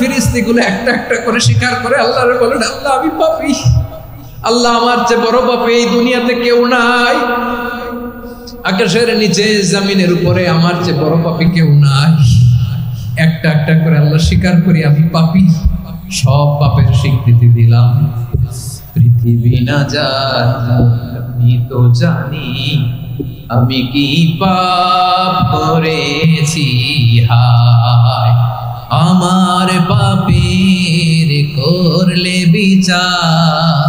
ফেরেশতাগুলো একটা একটা করে স্বীকার করে আল্লাহরে বলেন, আল্লাহ আমি পাপী, আল্লাহ আমার চেয়ে বড় পাপী এই দুনিয়াতে কেউ নাই, আকাশের নিচে জমিনের উপরে আমার চেয়ে বড় পাপী কেউ নাই। একটা একটা করে আল্লাহ স্বীকার করি আমি পাপী, সব পাপের স্বীকৃতি দিলাম। পৃথিবী না জানো আমি তো জানি আমি কি পাপ করেছি, হায় আমার পাপের করলে বিচার,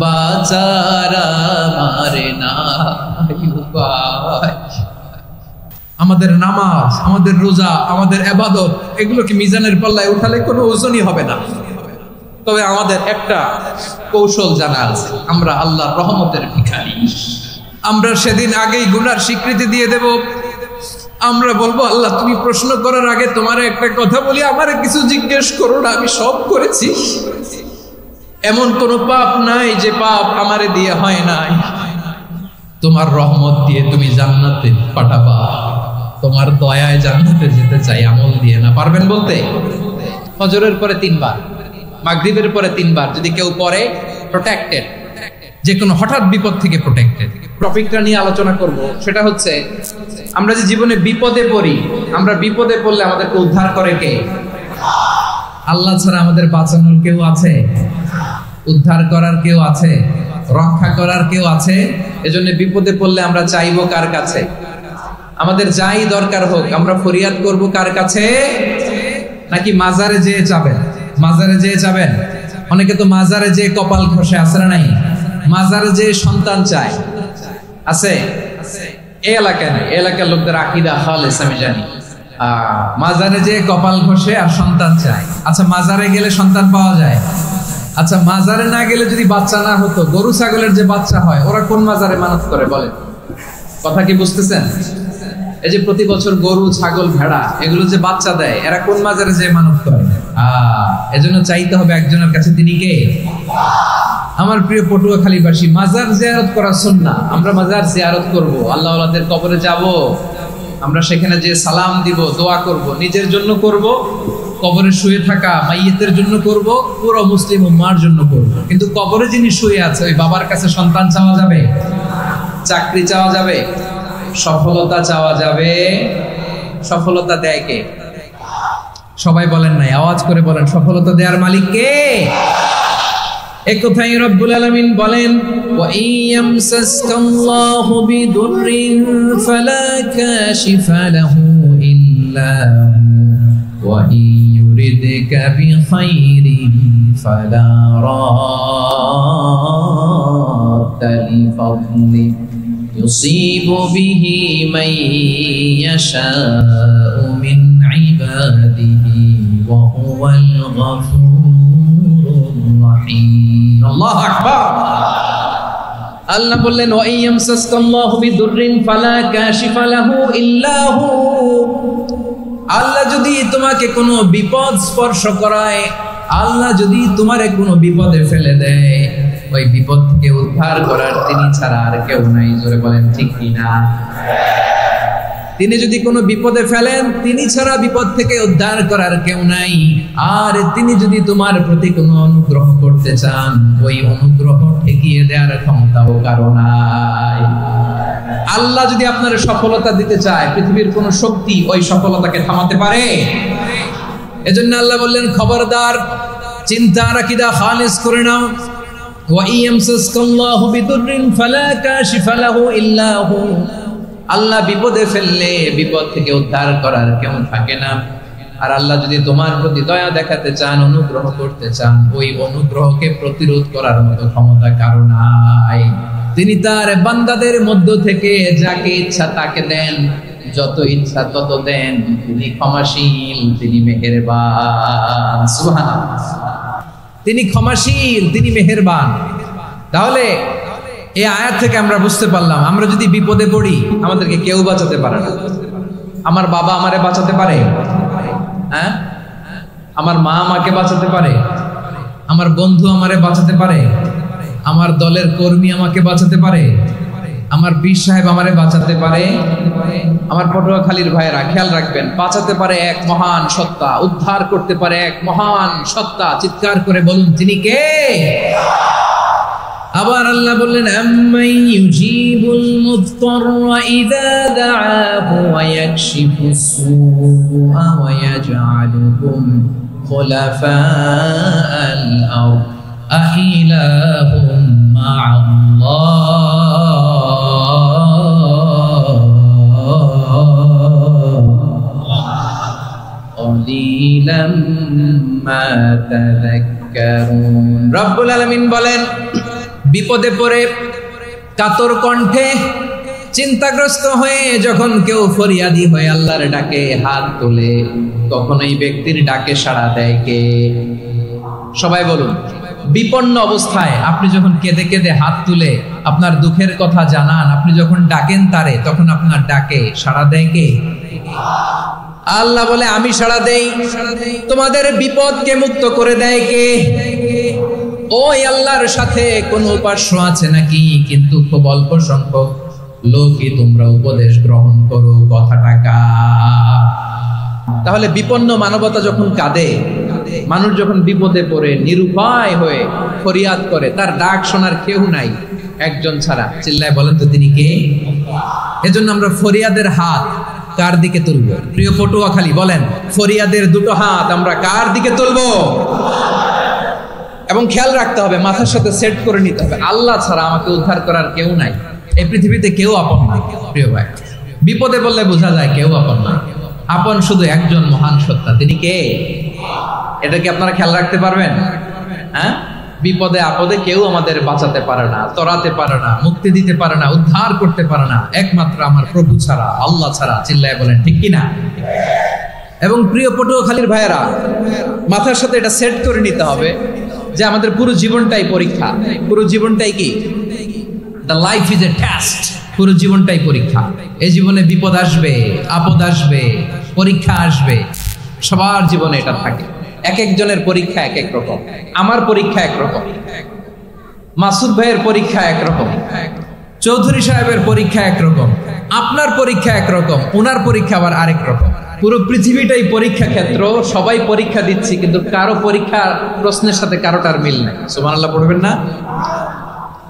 বাঁচার আমার নাই উপায়। আমাদের নামাজ, আমাদের রোজা, আমাদের ইবাদত, এগুলোকে মিজানের পাল্লায় উঠালে কোনো ওজনই হবে না। তবে আমাদের একটা কৌশল জানা আছে, আমরা আল্লাহর রহমতের ভিখারি। আমরা সেদিন আগেই গুনার স্বীকৃতি দিয়ে দেব। আমরা বলবো, আল্লাহ তুমি প্রশ্ন করার আগে তোমার একটা কথা বলি, আমারে কিছু জিজ্ঞেস করো না, আমি সব করেছি। এমন কোন পাপ নাই যে পাপ আমারে দিয়ে হয় নাই। তোমার রহমত দিয়ে তুমি জান্নাতে পাঠাবা, তোমার দয়ায় জান্নাতে যেতে চাই, আমল দিয়ে না। পারবেন বলতে? ফজরের পরে 3 বার, মাগরিবের পরে 3 বার যদি কেউ পড়ে, প্রোটেক্টেড, যে কোনো হঠাৎ বিপদ থেকে প্রোটেক্টেড। টপিকটা নিয়ে আলোচনা করব, সেটা হচ্ছে আমরা যে জীবনে বিপদে পড়ি, আমরা বিপদে পড়লে আমাদেরকে উদ্ধার করে কে? আল্লাহ ছাড়া আমাদের বাঁচানোর কেউ আছে? উদ্ধার করার কেউ আছে? রক্ষা করার কেউ আছে? এজন্য বিপদে পড়লে আমরা চাইবো কার কাছে? আমাদের যাই দরকার হোক আমরা ফরিয়াদ করব কার কাছে? নাকি মাজারে যেয়ে চাবেন? মাজারে যেয়ে চাবেন? অনেকে তো মাজারে যেয়ে কপাল ঘষে, আছে না নাই? মাজারে যেয়ে সন্তান চায়, আছে? এই এলাকায় নাই, এলাকার লোকদের আকীদা খালেস আমি জানি। মাজারে যেয়ে কপাল ঘষে আর সন্তান চায়। আচ্ছা, মাজারে গেলে সন্তান পাওয়া যায়? আচ্ছা, মাজারে না গেলে যদি বাচ্চা না হতো, গরু ছাগলের যে বাচ্চা হয় ওরা কোন মাজারে মানত করে বলেন? কথা কি বুঝতেছেন? এই যে প্রতি বছর গরু ছাগল ভেড়া এগুলো যে বাচ্চা দেয়, এরা কোন মাজারে যে মানত করে? এজন্য চাইতে হবে একজনের কাছে, তিনি কে? আমার প্রিয় পটুয়াখালীবাসী, মাজার জিয়ারত করা সুন্নাহ। আমরা মাজার জিয়ারত করব, আল্লাহ ওয়ালাদের কবরে যাব, আমরা সেখানে যে সালাম দিব, দোয়া করব, নিজের জন্য করব, কবরে শুয়ে থাকা মাইয়েতের জন্য করব, পুরো মুসলিম উম্মার জন্য করব। কিন্তু কবরে যিনি শুয়ে আছে ওই বাবার কাছে সন্তান চাওয়া যাবে? চাকরি চাওয়া যাবে? সফলতা চাওয়া যাবে? সফলতা দেয় কে? সবাই বলেন নাই, আওয়াজ করে বলেন, সফলতা দেওয়ার মালিক কে? এক কথাই রব্বুল আলামিন বলেন, ওয়া ইয়ামসাসকাল্লাহু বিদুররিন ফালা কাশিফা লাহু ইল্লা হু ওয়া ইয়ুরিদকা বিখাইরিন ফালা রাদ্দা লিফাদলি ইউসিবু বিহি মান ইয়াশাউ মিন ইবাদিহি ওয়া হুয়াল গফুরুর রহিম। আল্লাহু আকবার। আল্লাহ বললেন, ওয়া ইয়ামসাসকাল্লাহু বিদুররিন ফালা কাশিফা লাহু ইল্লা হু। আল্লাহ যদি তোমাকে কোনো বিপদ স্পর্শ করায়, আল্লাহ যদি তোমারে কোনো বিপদে ফেলে দেয়, ওই বিপদ থেকে উদ্ধার করার তিনি ছাড়া আর কেউ নাই। জোরে বলেন ঠিক কিনা? তিনি যদি কোনো বিপদে ফেলেন, তিনি ছাড়া বিপদ থেকে উদ্ধার করার কেউ নাই। আর তিনি যদি তোমার প্রতি কোনো অনুগ্রহ করতে চান, ওই অনুগ্রহ ঠেকিয়ে দেওয়ার ক্ষমতাও কারো নাই। আল্লাহ যদি আপনার সফলতা দিতে চায়, পৃথিবীর কোন শক্তি ওই সফলতাকে থামাতে পারে? এজন্য আল্লাহ বললেন, খবরদার, চিন্তা আকীদা খালিস করে নাও। ওয়া ইয়ামসাসকাল্লাহু বিদুররিন ফালা কাশিফা লাহু ইল্লা হু। আল্লাহ বিপদে ফেললে বিপদ থেকে উদ্ধার করার কেউ থাকে না। আর আল্লাহ যদি তোমার প্রতি দয়া দেখাতে চান, অনুগ্রহ করতে চান, ওই অনুগ্রহকে প্রতিরোধ করার মতো ক্ষমতা কারো নাই। তিনি তার বান্দাদের মধ্য থেকে যাকে ইচ্ছা তাকে দেন, যত ইচ্ছা তত দেন। তিনি ক্ষমাশীল, তিনি মেহেরবান। সুবহানাল্লাহ। তিনি ক্ষমাশীল, তিনি মেহেরবান। তাহলে এই আয়াত থেকে আমরা বুঝতে পারলাম, আমরা যদি বিপদে পড়ি আমাদেরকে কেউ বাঁচাতে পারে না। আমার বাবা আমারে বাঁচাতে পারে? হ্যাঁ? আমার মা আমাকে বাঁচাতে পারে? আমার বন্ধু আমারে বাঁচাতে পারে? আমার দলের কর্মী আমাকে বাঁচাতে পারে? আমার পীর সাহেব আমারে বাঁচাতে পারে। আমার পটুয়াখালীর ভাইয়েরা খেয়াল রাখবেন, বাঁচাতে পারে এক মহান সত্তা, উদ্ধার করতে পারে এক মহান সত্তা। চিৎকার করে বলুন, তিনি কে? আবার আল্লাহ বললেন, আম্মান ইউজিবুল মুদতাররা ইযা দাআহু ওয়া ইয়াকশিফুস সুআ ওয়া ইয়াজআলুকুম খুলাফাআল আরদ আইলাহুম মা'আল্লাহ ক্বালিলাম মা তাযাক্কারুন। রব্বুল আলামিন বলেন, বিপদে পড়ে কাতর কণ্ঠে চিন্তাগ্রস্ত হয়ে যখন কেউ ফরিয়াদি হয়ে আল্লাহর ডাকে হাত তোলে, তখন এই ব্যক্তির ডাকে সাড়া দেয় কে? সবাই বলুন। বিপন্ন অবস্থায় আপনি যখন কেঁদে কেঁদে হাত তুলে আপনার দুঃখের কথা জানান, আপনি যখন ডাকেন তারে, তখন আপনার ডাকে সাড়া দেয় কে? আল্লাহ বলে, আমি সাড়া দেই। তোমাদের বিপদকে মুক্ত করে দেয় কে? ওই আল্লাহর সাথে কোন উপাস্য আছে নাকি? কিন্তু খুব অল্প সংখ্যক লোকই তোমরা উপদেশ গ্রহণ করো। কথাটা কার? তাহলে বিপন্ন মানবতা যখন কাঁদে, মানুষ যখন বিপদে পড়ে নিরুপায় হয়ে ফরিয়াদ করে, তার ডাক শোনার কেউ নাই একজন ছাড়া। চিল্লায় বলেন তো, তিনি কে? এজন্য আমরা ফরিয়াদের হাত কার দিকে তুলবো? প্রিয় পটুয়াখালী বলেন, ফরিয়াদের দুটো হাত আমরা কার দিকে তুলবো? এবং খেয়াল রাখতে হবে, মাথার সাথে সেট করে নিতে হবে, আল্লাহ ছাড়া আমাকে উদ্ধার করার কেউ নাই। এই পৃথিবীতে কেউ আপন না। প্রিয় ভাই, বিপদে বললে বোঝা যায় কেউ আপন না। আপন শুধু একজন মহান সত্তা, তিনি কে? এটা কি আপনারা খেয়াল রাখতে পারবেন? হ্যাঁ, বিপদে আপদে কেউ আমাদের বাঁচাতে পারে না, তরাতে পারে না, মুক্তি দিতে পারে না, উদ্ধার করতে পারে না, একমাত্র আমার প্রভু ছাড়া, আল্লাহ ছাড়া। চিল্লায় বলেন ঠিক কিনা? এবং প্রিয় পটুয়াখালীর ভাইয়েরা, মাথার সাথে এটা সেট করে নিতে হবে যে আমাদের পুরো জীবনটাই পরীক্ষা। পুরো জীবনটাই কি? The life is a test. পুরো জীবনটাই পরীক্ষা। এই জীবনে বিপদ আসবে, আপদ আসবে, পরীক্ষা আসবে, সবার জীবনে এটা থাকে। এক একজনের পরীক্ষা এক এক রকম। আমার পরীক্ষা একরকম, মাসুদ ভাইয়ের পরীক্ষা একরকম, চৌধুরী সাহেবের পরীক্ষা একরকম, আপনার পরীক্ষা একরকম, ওনার পরীক্ষা আবার আরেক রকম। পুরো পৃথিবীটাই পরীক্ষা ক্ষেত্র, সবাই পরীক্ষা দিচ্ছি, কিন্তু কারো পরীক্ষা প্রশ্নের সাথে কারোটার মিল নাই। সুবহানাল্লাহ পড়বেন না?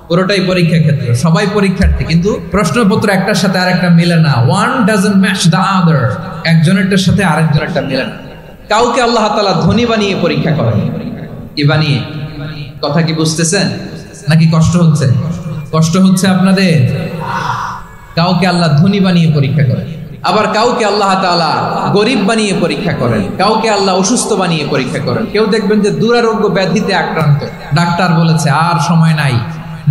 পুরোটাই পরীক্ষা ক্ষেত্র, সবাই পরীক্ষার্থী, কিন্তু প্রশ্নপত্র একটার সাথে আরেকটা মিলে না। One doesn't match the other. একজনেরটার সাথে আরেকজনেরটা মিলে না। কাউকে আল্লাহ তাআলা ধনী বানিয়ে পরীক্ষা করেন। কি বানিয়ে? কথা কি বুঝতেছেন নাকি কষ্ট হচ্ছে? কষ্ট হচ্ছে আপনাদের? কাউকে আল্লাহ ধনী বানিয়ে পরীক্ষা করেন, আবার কাউকে আল্লাহ তাআলা গরিব বানিয়ে পরীক্ষা করেন, কাউকে আল্লাহ অসুস্থ বানিয়ে পরীক্ষা করেন। কেউ দেখবেন যে দুরারোগ্য ব্যাধিতে আক্রান্ত, ডাক্তার বলেছে আর সময় নাই,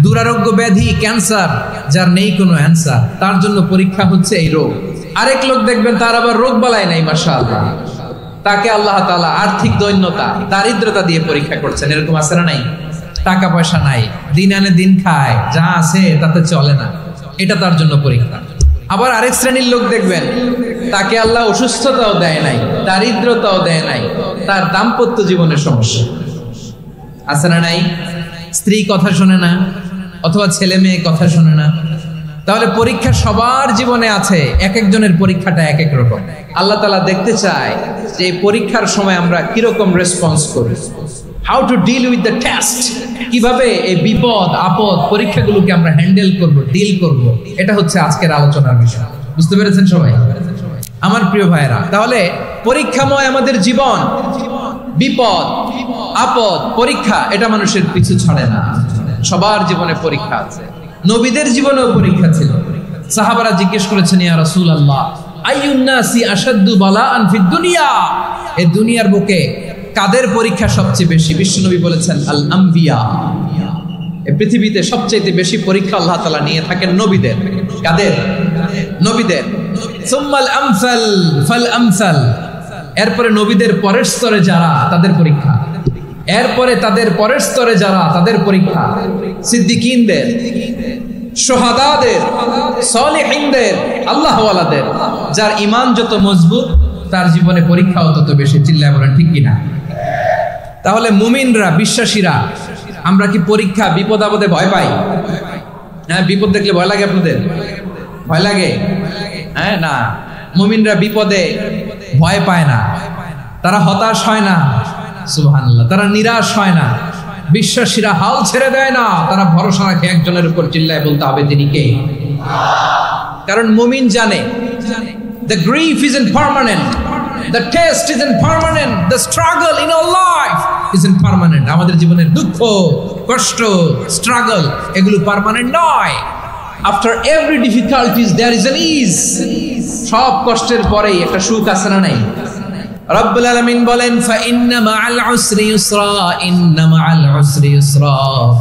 দুরারোগ্য ব্যাধি, ক্যান্সার, যার নেই কোনো অ্যান্সার, তার জন্য পরীক্ষা হচ্ছে এই রোগ। আরেক লোক দেখবেন তার আবার রোগ বালাই নাই, মাশাআল্লাহ, তাকে আল্লাহ তাআলা আর্থিক দৈন্যতা, দারিদ্রতা দিয়ে পরীক্ষা করছেন। এরকম আছে না নাই? টাকা পয়সা নাই, দিন আনে দিন খায়, যা আছে তাতে চলে না, এটা তার জন্য পরীক্ষা। আবার আরেক শ্রেণীর লোক দেখবেন তাকে আল্লাহ অসুস্থতাও দেয় নাই, দারিদ্রতাও দেয় নাই, তার দাম্পত্য জীবনের সমস্যা আছে না নাই? স্ত্রী কথা শোনে না, অথবা ছেলে মেয়ে কথা শোনে না। তাহলে পরীক্ষা সবার জীবনে আছে, এক একজনের পরীক্ষাটা এক এক রকম। আল্লাহ তাআলা দেখতে চায় যে এই পরীক্ষার সময় আমরা কিরকম রেসপন্স করি, how to deal with the test, কিভাবে এই বিপদ আপদ পরীক্ষাগুলোকে আমরা হ্যান্ডেল করব, ডিল করব। এটা হচ্ছে আজকের আলোচনার বিষয়। বুঝতে পেরেছেন সবাই আমার প্রিয় ভাইয়েরা? তাহলে পরীক্ষাময় আমাদের জীবন, বিপদ আপদ পরীক্ষা, এটা মানুষের পিছু ছাড়ে না। সবার জীবনে পরীক্ষা আছে। নবীদের জীবনেও পরীক্ষা ছিল। সাহাবারা জিজ্ঞেস করেছেন, ইয়া রাসূলুল্লাহ, আইয়ুন নাসি আশাদ্দু বালাআন ফিদ দুনিয়া, এই দুনিয়ার বুকে কাদের পরীক্ষা সবচেয়ে বেশি? বিশ্বনবী বলেছেন, আল আম্বিয়া। এই পৃথিবীতে সবচেয়ে বেশি পরীক্ষা আল্লাহ তাআলা নিয়ে থাকেন নবীদের। কাদের? নবীদের। সুম্মাল আমসাল ফাল আমসাল, এরপরে নবীদের পরের স্তরে যারা, তাদের পরীক্ষা। এরপরে তাদের পরের স্তরে যারা, তাদের পরীক্ষা। সিদ্দিকিনদের, শুহাদাদের, সালিহিনদের, আল্লাহওয়ালাদের। যার ঈমান যত মজবুত, তার জীবনে পরীক্ষাও তত বেশি। চিল্লায় বলেন ঠিক কিনা? তাহলে মুমিনরা, বিশ্বাসীরা, আমরা কি পরীক্ষা বিপদ আপদে ভয় পাই? হ্যাঁ, বিপদ দেখলে ভয় লাগে আপনাদের? ভয় লাগে? হ্যাঁ, না, মুমিনরা বিপদে ভয় পায় না, তারা হতাশ হয় না, সুবহানাল্লাহ, তারা নিরাশ হয় না, বিশ্বাসীরা হাল ছেড়ে দেয় না, তারা ভরসা রাখে একজনের উপর, চিল্লায় বলতে হবে তিনি কে। কারণ মুমিন জানে the grief isn't permanent, the test isn't permanent, the struggle in our life isn't permanent. আমাদের জীবনের দুঃখ, কষ্ট, স্ট্রাগল এগুলো পার্মানেন্ট নয়। After every difficulties there is an ease. সব কষ্টের পরেই একটা সুখ আছে না নাই? রব্বুল আলামিন বলেন ফা ইন্না মাআল উসরি ইউসরা, ইন্না মাআল উসরি ইউসরা,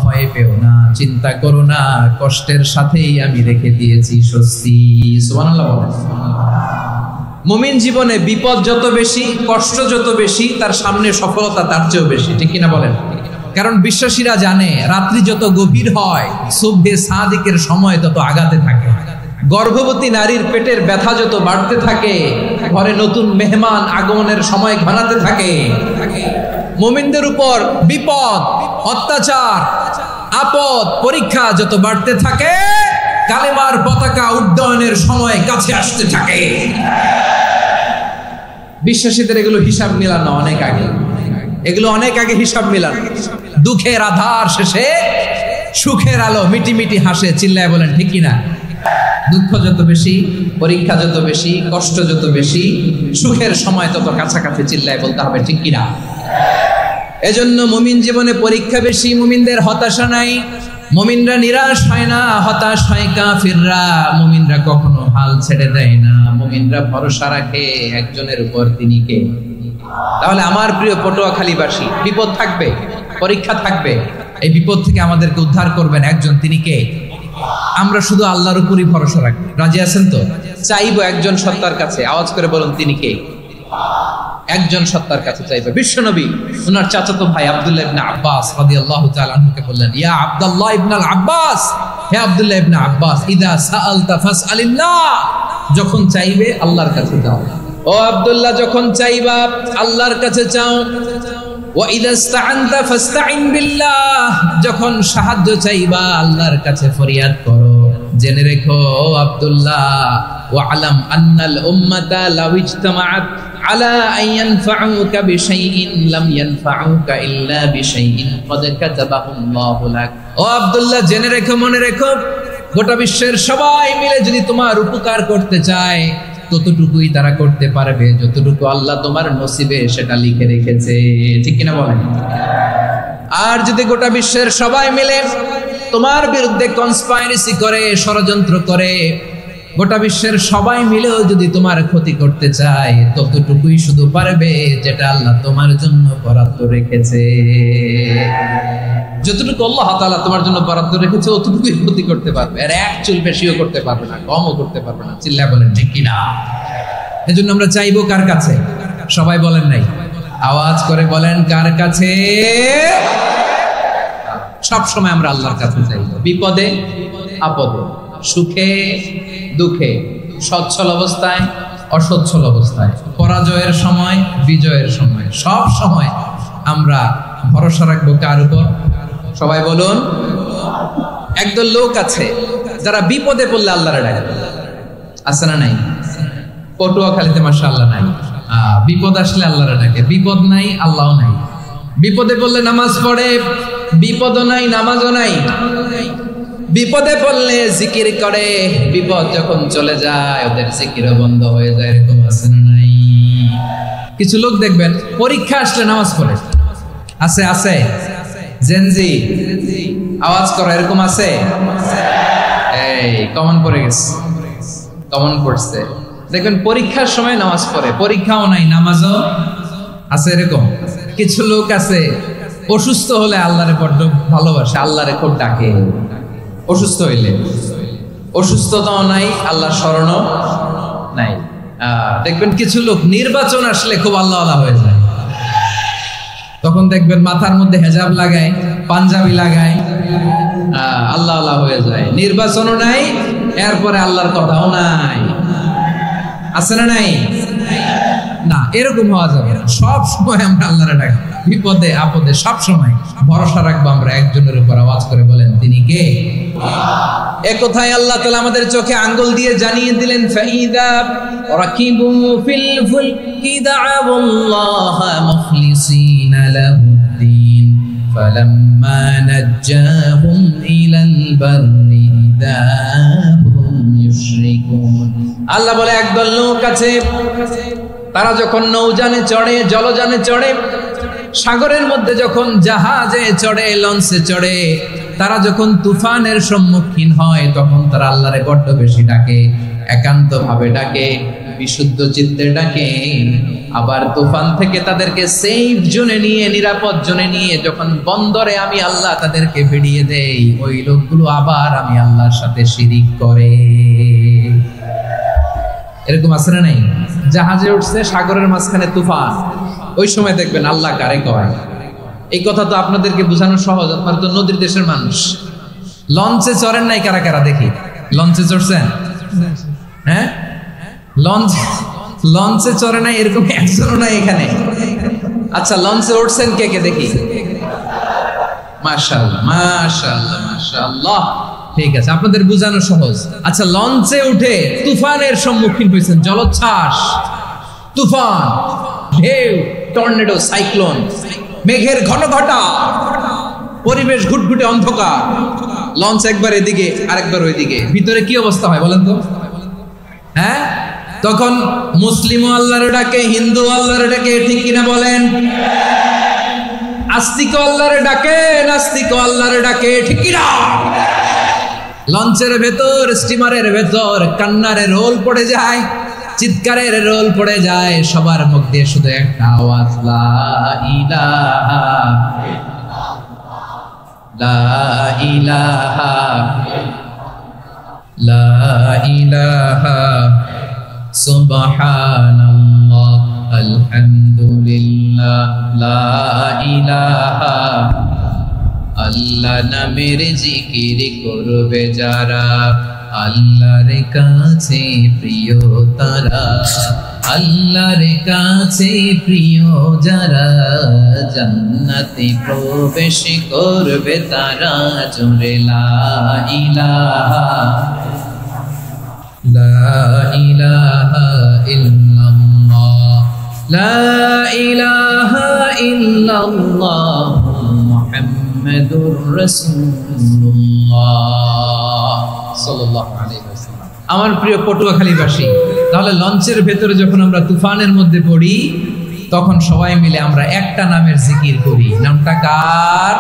ভয় পেও না, চিন্তা করো না, কষ্টের সাথেই আমি রেখে দিয়েছি স্বস্তি। সুবহানাল্লাহ। মুমিন জীবনে বিপদ যত বেশি, কষ্ট যত বেশি, তার সামনে সফলতা তার চেয়েও বেশি, ঠিক কিনা বলেন? কারণ বিশ্বাসীরা জানে রাত্রি যত গভীর হয়, সুবহে সাদিকের সময় তত আগাতে থাকে, গর্ভবতী নারীর পেটের ব্যথা যত বাড়তে থাকে, ঘরে নতুন মেহমান আগমনের সময় ঘনাতে থাকে। মুমিনদের উপর বিপদ, অত্যাচার, আপদ, পরীক্ষা যত বাড়তে থাকে, কালেমার পতাকা উড্ডয়নের সময় কাছে আসতে থাকে। বিশ্বাসীদের এগুলো হিসাব মিলানো অনেক আগে, এগুলো অনেক আগে হিসাব মিলানো। দুঃখের আধার শেষে সুখের আলো মিটি মিটি হাসে, চিল্লায় বলেন ঠিক কিনা? দুঃখ যত বেশি, পরীক্ষা যত বেশি, কষ্ট যত বেশি, সুখের সময় তত কাছাকাছি, চিল্লায় বলতে হবে ঠিক কিনা? এজন্য মুমিন জীবনে পরীক্ষা বেশি, মুমিনদের হতাশা নাই, মুমিনরা নিরাশ হয় না, হতাশ হয় কাফিররা। মুমিনরা কখনো হাল ছেড়ে দেয় না, মুমিনরা ভরসা রাখে একজনের উপর, তিনি কে? তাহলে আমার প্রিয় পটুয়াখালীবাসী, বিপদ থাকবে, পরীক্ষা থাকবে, এই বিপদ থেকে আমাদেরকে উদ্ধার করবেন একজন, তিনি কে? আমরা শুধু আল্লাহর উপরই ভরসা রাখবো। রাজি আছেন তো? চাইবো একজন সত্তার কাছে, আওয়াজ করে বলুন তিনি কে? একজন সত্তার কাছে চাইবে। বিশ্বনবী ওনার চাচাতো ভাই আব্দুল্লাহ ইবনে আব্বাস রাদিয়াল্লাহু তাআলা আনহুকে বললেন, ইয়া আব্দুল্লাহ ইবনে আব্বাস, হে আব্দুল্লাহ ইবনে আব্বাস, ইদা সাআলতা ফাসআলিল্লাহ, যখন চাইবে আল্লাহর কাছে যাও। ও আব্দুল্লাহ, যখন চাইবা আল্লাহর কাছে চাও। ওয়া ইদা ইসতাআনতা ফাসতাইন বিল্লাহ, যখন সাহায্য চাইবা আল্লাহর কাছে ফরিয়াদ করো। জেনে রেখো আব্দুল্লাহ, ওয়া আলাম আন্নাল উম্মাতা লাউ ইজতামাআত আলা আন ইয়ানফাউকা বিশাইইন লাম ইয়ানফাউকা ইল্লা বিশাইইন ক্বাদ কাতাবাহু আল্লাহু লাক। ও আব্দুল্লাহ, জেনে রেখো, মনে রেখো, গোটা বিশ্বের সবাই মিলে যদি তোমার উপকার করতে চায়, ততটুকুই তারা করতে পারবে যতটুকু আল্লাহ তোমার নসিবে সেটা লিখে রেখেছে, ঠিক কিনা বলেন? আর যদি গোটা বিশ্বের সবাই মিলে তোমার বিরুদ্ধে কনস্পাইরেসি করে, ষড়যন্ত্র করে, গোটা বিশ্বের সবাই মিলেও যদি তোমার ক্ষতি করতে চায়, ততটুকুই শুধু পারবে যেটা আল্লাহ তোমার জন্য বরাদ্দ রেখেছে। যতটুকু আল্লাহ তাআলা তোমার জন্য বরাদ্দ রেখেছে অতটুকুই ক্ষতি করতে পারবে, আর এক চুল বেশিও করতে পারবে না, কমও করতে পারবে না, চিল্লায় বলেন ঠিক কিনা? এজন্য আমরা চাইবো কার কাছে? সবাই বলেন নাই, আওয়াজ করে বলেন কার কাছে? সব সময় আমরা আল্লাহর কাছে চাইবো, বিপদে আপদে, সুখে দুঃখে, সচ্ছল অবস্থায় অসচ্ছল অবস্থায়, পরাজয়ের সময় বিজয়ের সময়, সব সময় আমরা ভরসা রাখবো কার উপর? সবাই বলুন। একদল লোক আছে যারা বিপদে পড়লে আল্লাহরে ডাকে, আছে না নাই? পটুয়াখালীতে মাশাআল্লাহ নাই, বিপদ আসলে আল্লাহরে ডাকে, বিপদ নাই আল্লাহও নাই। বিপদে পড়লে নামাজ পড়ে, বিপদও নাই নামাজও নাই। বিপদে পড়লে জিকির করে, বিপদ যখন চলে যায় ওদের জিকিরও বন্ধ হয়ে যায়, এরকম আছে না নাই? কিছু লোক দেখবেন পরীক্ষা আসলে নামাজ পড়ে, আছে আছে, জেনজি আওয়াজ করো, এরকম আছে? এই কমন পড়ে গেছে, কমন পড়ছে। দেখবেন পরীক্ষার সময় নামাজ পড়ে, পরীক্ষাও নাই নামাজও আছে, এরকম কিছু লোক আছে। অসুস্থ হলে আল্লাহরে বড্ড ভালোবাসে, আল্লাহরে খুব ডাকে। অসুস্থ হইলে অসুস্থতাও নাই, আল্লাহর স্মরণও নাই। দেখবেন কিছু লোক নির্বাচন আসলে খুব আল্লাহওয়ালা হয়ে যায়, তখন দেখবেন মাথার মধ্যে হেজাব লাগায়, পাঞ্জাবি লাগায়, আল্লাহওয়ালা হয়ে যায়। নির্বাচনও নাই, এরপরে আল্লাহর কথাও নাই, আছে না নাই? না, এরকম হওয়া যাবে না। সব সময় আমরা আল্লাহরে ডাকি, বিপদে আপদে সব সময় ভরসা রাখবো আমরা একজনের উপর। আওয়াজ করে বলেন তিনি কে? এ কথায় আল্লাহ তাআলা আমাদের চোখে আঙ্গুল দিয়ে জানিয়ে দিলেন, ফাইদা রাকিবু ফিল ফুলকি দা'আবুল্লাহা মুখলিসিনা লাহুদ্দিন ফালাম্মা নাজ্জাহুম ইলাল বাররি ইযা হুম ইউশরিকুন। আল্লাহ বলে একদল লোক আছে, তারা যখন নৌযানে চড়ে, জলযানে চড়ে, সাগরের মধ্যে যখন জাহাজে চড়ে, লঞ্চে চড়ে, তারা যখন তুফানের সম্মুখীন হয় তখন তারা আল্লাহরে বড্ড বেশি ডাকে, একান্ত ভাবে ডাকে, বিশুদ্ধ চিত্তে ডাকে। আবার তুফান থেকে তাদেরকে সেফ জোনে নিয়ে, নিরাপদ জোনে নিয়ে যখন বন্দরে আমি আল্লাহ তাদেরকে ভিড়িয়ে দেই, ওই লোকগুলো আবার আমি আল্লাহর সাথে শিরিক করে। এরকম আছে না নাই? জাহাজে উঠছে, সাগরের মাঝখানে তুফান, ওই সময় দেখবেন আল্লাহ কারে কয়। এই কথা তো আপনাদেরকে বোঝানো সহজ, আপনারা তো নদীর দেশের মানুষ। লঞ্চে চড়েন নাই কারা কারা? দেখি, লঞ্চে চড়ছেন? হ্যাঁ, লঞ্চে চড়ে নাই এরকম একজনও নাই এখানে। আচ্ছা, লঞ্চে উঠছেন কে কে? দেখি। মাশাআল্লাহ, মাশাআল্লাহ, মাশাআল্লাহ। ঠিক আছে, আপনাদের বোঝানো সহজ। আচ্ছা, লঞ্চে উঠে তুফানের সম্মুখীন হয়েছেন, জলোচ্ছ্বাস, তুফান, ঢেউ, টর্নেডো, সাইক্লোন, মেঘের ঘনঘটা, পরিবেশ ঘুটঘুটে অন্ধকার, লঞ্চ একবার এদিকে আরেকবার ওইদিকে, ভিতরে কি অবস্থা হয় বলেন তো? হ্যাঁ, তখন মুসলিম আল্লাহর ডাকে, হিন্দু আল্লাহর ডাকে, ঠিক কিনা বলেন? আস্তিক আল্লাহর ডাকে, নাস্তিক আল্লাহর ডাকে, ঠিক কিনা? লঞ্চের ভেতর, স্টিমারের ভেতর কান্নারে রোল পড়ে যায়, চিৎকারের রোল পড়ে যায়, সবার মুখ দিয়ে শুধু একটা আওয়াজ, লা ইলাহা লা ইলাহা লা ইলাহা সুবহানাল্লাহ আলহামদুলিল্লাহ লা ইলাহা। আল্লাহ নামের জিকির করবে যারা, আল্লাহর কাছে প্রিয় তারা, আল্লাহর কাছে প্রিয় যারা, জান্নাতে প্রবেশ করবে তারা, জোরে লা ইলাহা লা ইলাহা ইল্লাল্লাহ লা ইলাহা ইল্লাল্লাহ মুহাম্মাদুর রাসূলুল্লাহ সাল্লাল্লাহু আলাইহি ওয়াসাল্লাম। আমার প্রিয় পটুয়াখালীবাসী, তাহলে লঞ্চের ভেতরে যখন আমরা তুফানের মধ্যে পড়ি তখন সবাই মিলে আমরা একটা নামের জিকির করি। নামটা কার?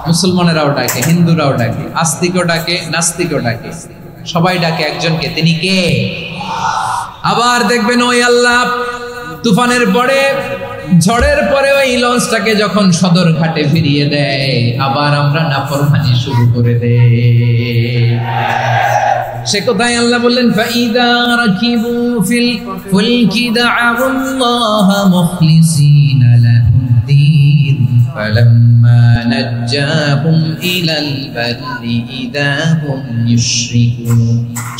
মুসলমানেরাও ডাকে, হিন্দুরাও ডাকে, আস্তিকও ডাকে, নাস্তিকও ডাকে, সবাই ডাকে একজনকে, তিনি কে? আবার দেখবেন ওই আল্লাহ তুফানের পরে, ঝড়ের পরে ওই লঞ্চটাকে যখন সদর ঘাটে ফিরিয়ে দেয়, আবার আমরা নাফরমানি শুরু করে দেই। সে কোথায় আল্লাহ বললেন, ফাইদা রাকিবু ফিল ফুলকি দা'আবুল্লাহা মুখলিসিনা লাহুদ্দিন ফালাম্মা নাজ্জাহুম ইলাল বাররি ইযা হুম ইউশরিকুন।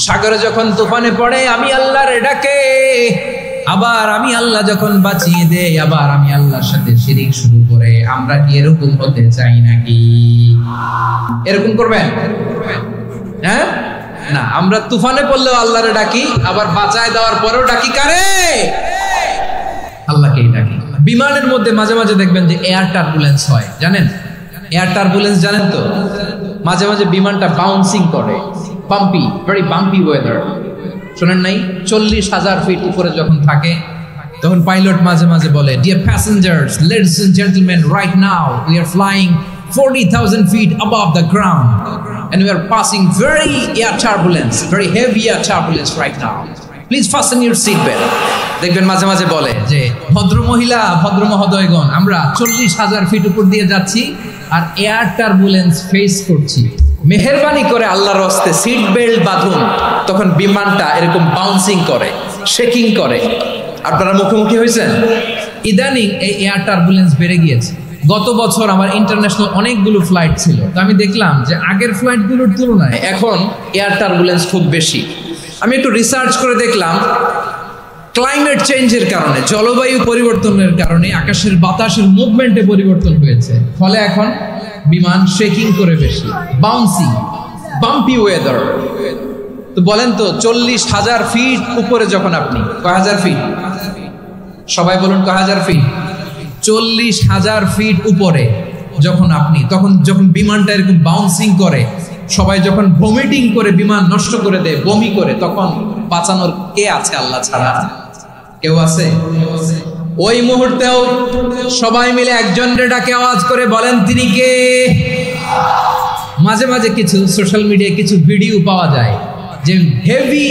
সাগরে যখন তুফানে পড়ে আমি আল্লাহর ডাকে, আবার আমি আল্লাহ যখন বাঁচিয়ে দেই, আবার আমি আল্লাহর সাথে শিরিক শুরু করে। আমরা কি এরকম হতে চাই নাকি? এরকম করবেন? হ্যাঁ না, আমরা তুফানে পড়লেও আল্লাহরে ডাকি, আবার বাঁচায় দেওয়ার পরেও ডাকি কারে? আল্লাহকেই ডাকি। বিমানের মধ্যে মাঝে মাঝে দেখবেন যে এয়ার টার্বুলেন্স হয়, জানেন? এয়ার টার্বুলেন্স জানেন তো? মাঝে মাঝে বিমানটা বাউন্সিং করে, বাম্পি, ভেরি বাম্পি ওয়েদার। শোনেন নাই? 40,000 ফিট উপরে যখন থাকে তখন পাইলট মাঝে মাঝে বলে, dear passengers, ladies and gentleman, right now we are flying 40,000 feet above the ground and we are passing very air turbulence, very heavy air turbulence right now. Please fasten your seat belt. দেখবেন মাঝে মাঝে বলে যে, ভদ্র মহিলা, ভদ্র মহোদয়গণ, আমরা 40,000 ফিট উপর দিয়ে যাচ্ছি আর এয়ার টার্বুলেন্স ফেস করছি, মেহেরবানি করে আল্লাহর হস্তে সিট বেল্ট বাঁধুন। তখন বিমানটা এরকম বাউন্সিং করে, শেকিং করে। আপনারা মুখোমুখি হয়েছেন? ইদানিং এই এয়ার টার্বুলেন্স বেড়ে গিয়েছে। গত বছর আমার ইন্টারন্যাশনাল অনেকগুলো ফ্লাইট ছিল, তো আমি দেখলাম যে আগের ফ্লাইটগুলোর তুলনায় এখন এয়ার টার্বুলেন্স খুব বেশি। আমি একটু রিসার্চ করে দেখলাম ক্লাইমেট চেঞ্জের কারণে, জলবায়ু পরিবর্তনের কারণে আকাশের বাতাসের মুভমেন্টে পরিবর্তন হয়েছে, ফলে এখন বিমান শেকিং করে বেশি, বাউন্সিং, বাম্পি ওয়েদার। তো বলেন তো 40,000 ফিট উপরে যখন আপনি, কয় হাজার ফিট, সবাই বলুন কয় হাজার ফিট, 40,000 ফিট উপরে যখন আপনি, তখন যখন বিমানটা এরকম বাউন্সিং করে, সবাই যখন ভমিটিং করে বিমান নষ্ট করে দেয়, বমি করে, তখন বাঁচানোর কে আছে আল্লাহ ছাড়া? কেউ আছে? ওই মুহূর্তেও সবাই মিলে একজনকে ডাকে আওয়াজ করে বলেন তিনি কে? মাঝে মাঝে কিছু সোশ্যাল মিডিয়ায় কিছু ভিডিও পাওয়া যায় যে হেভি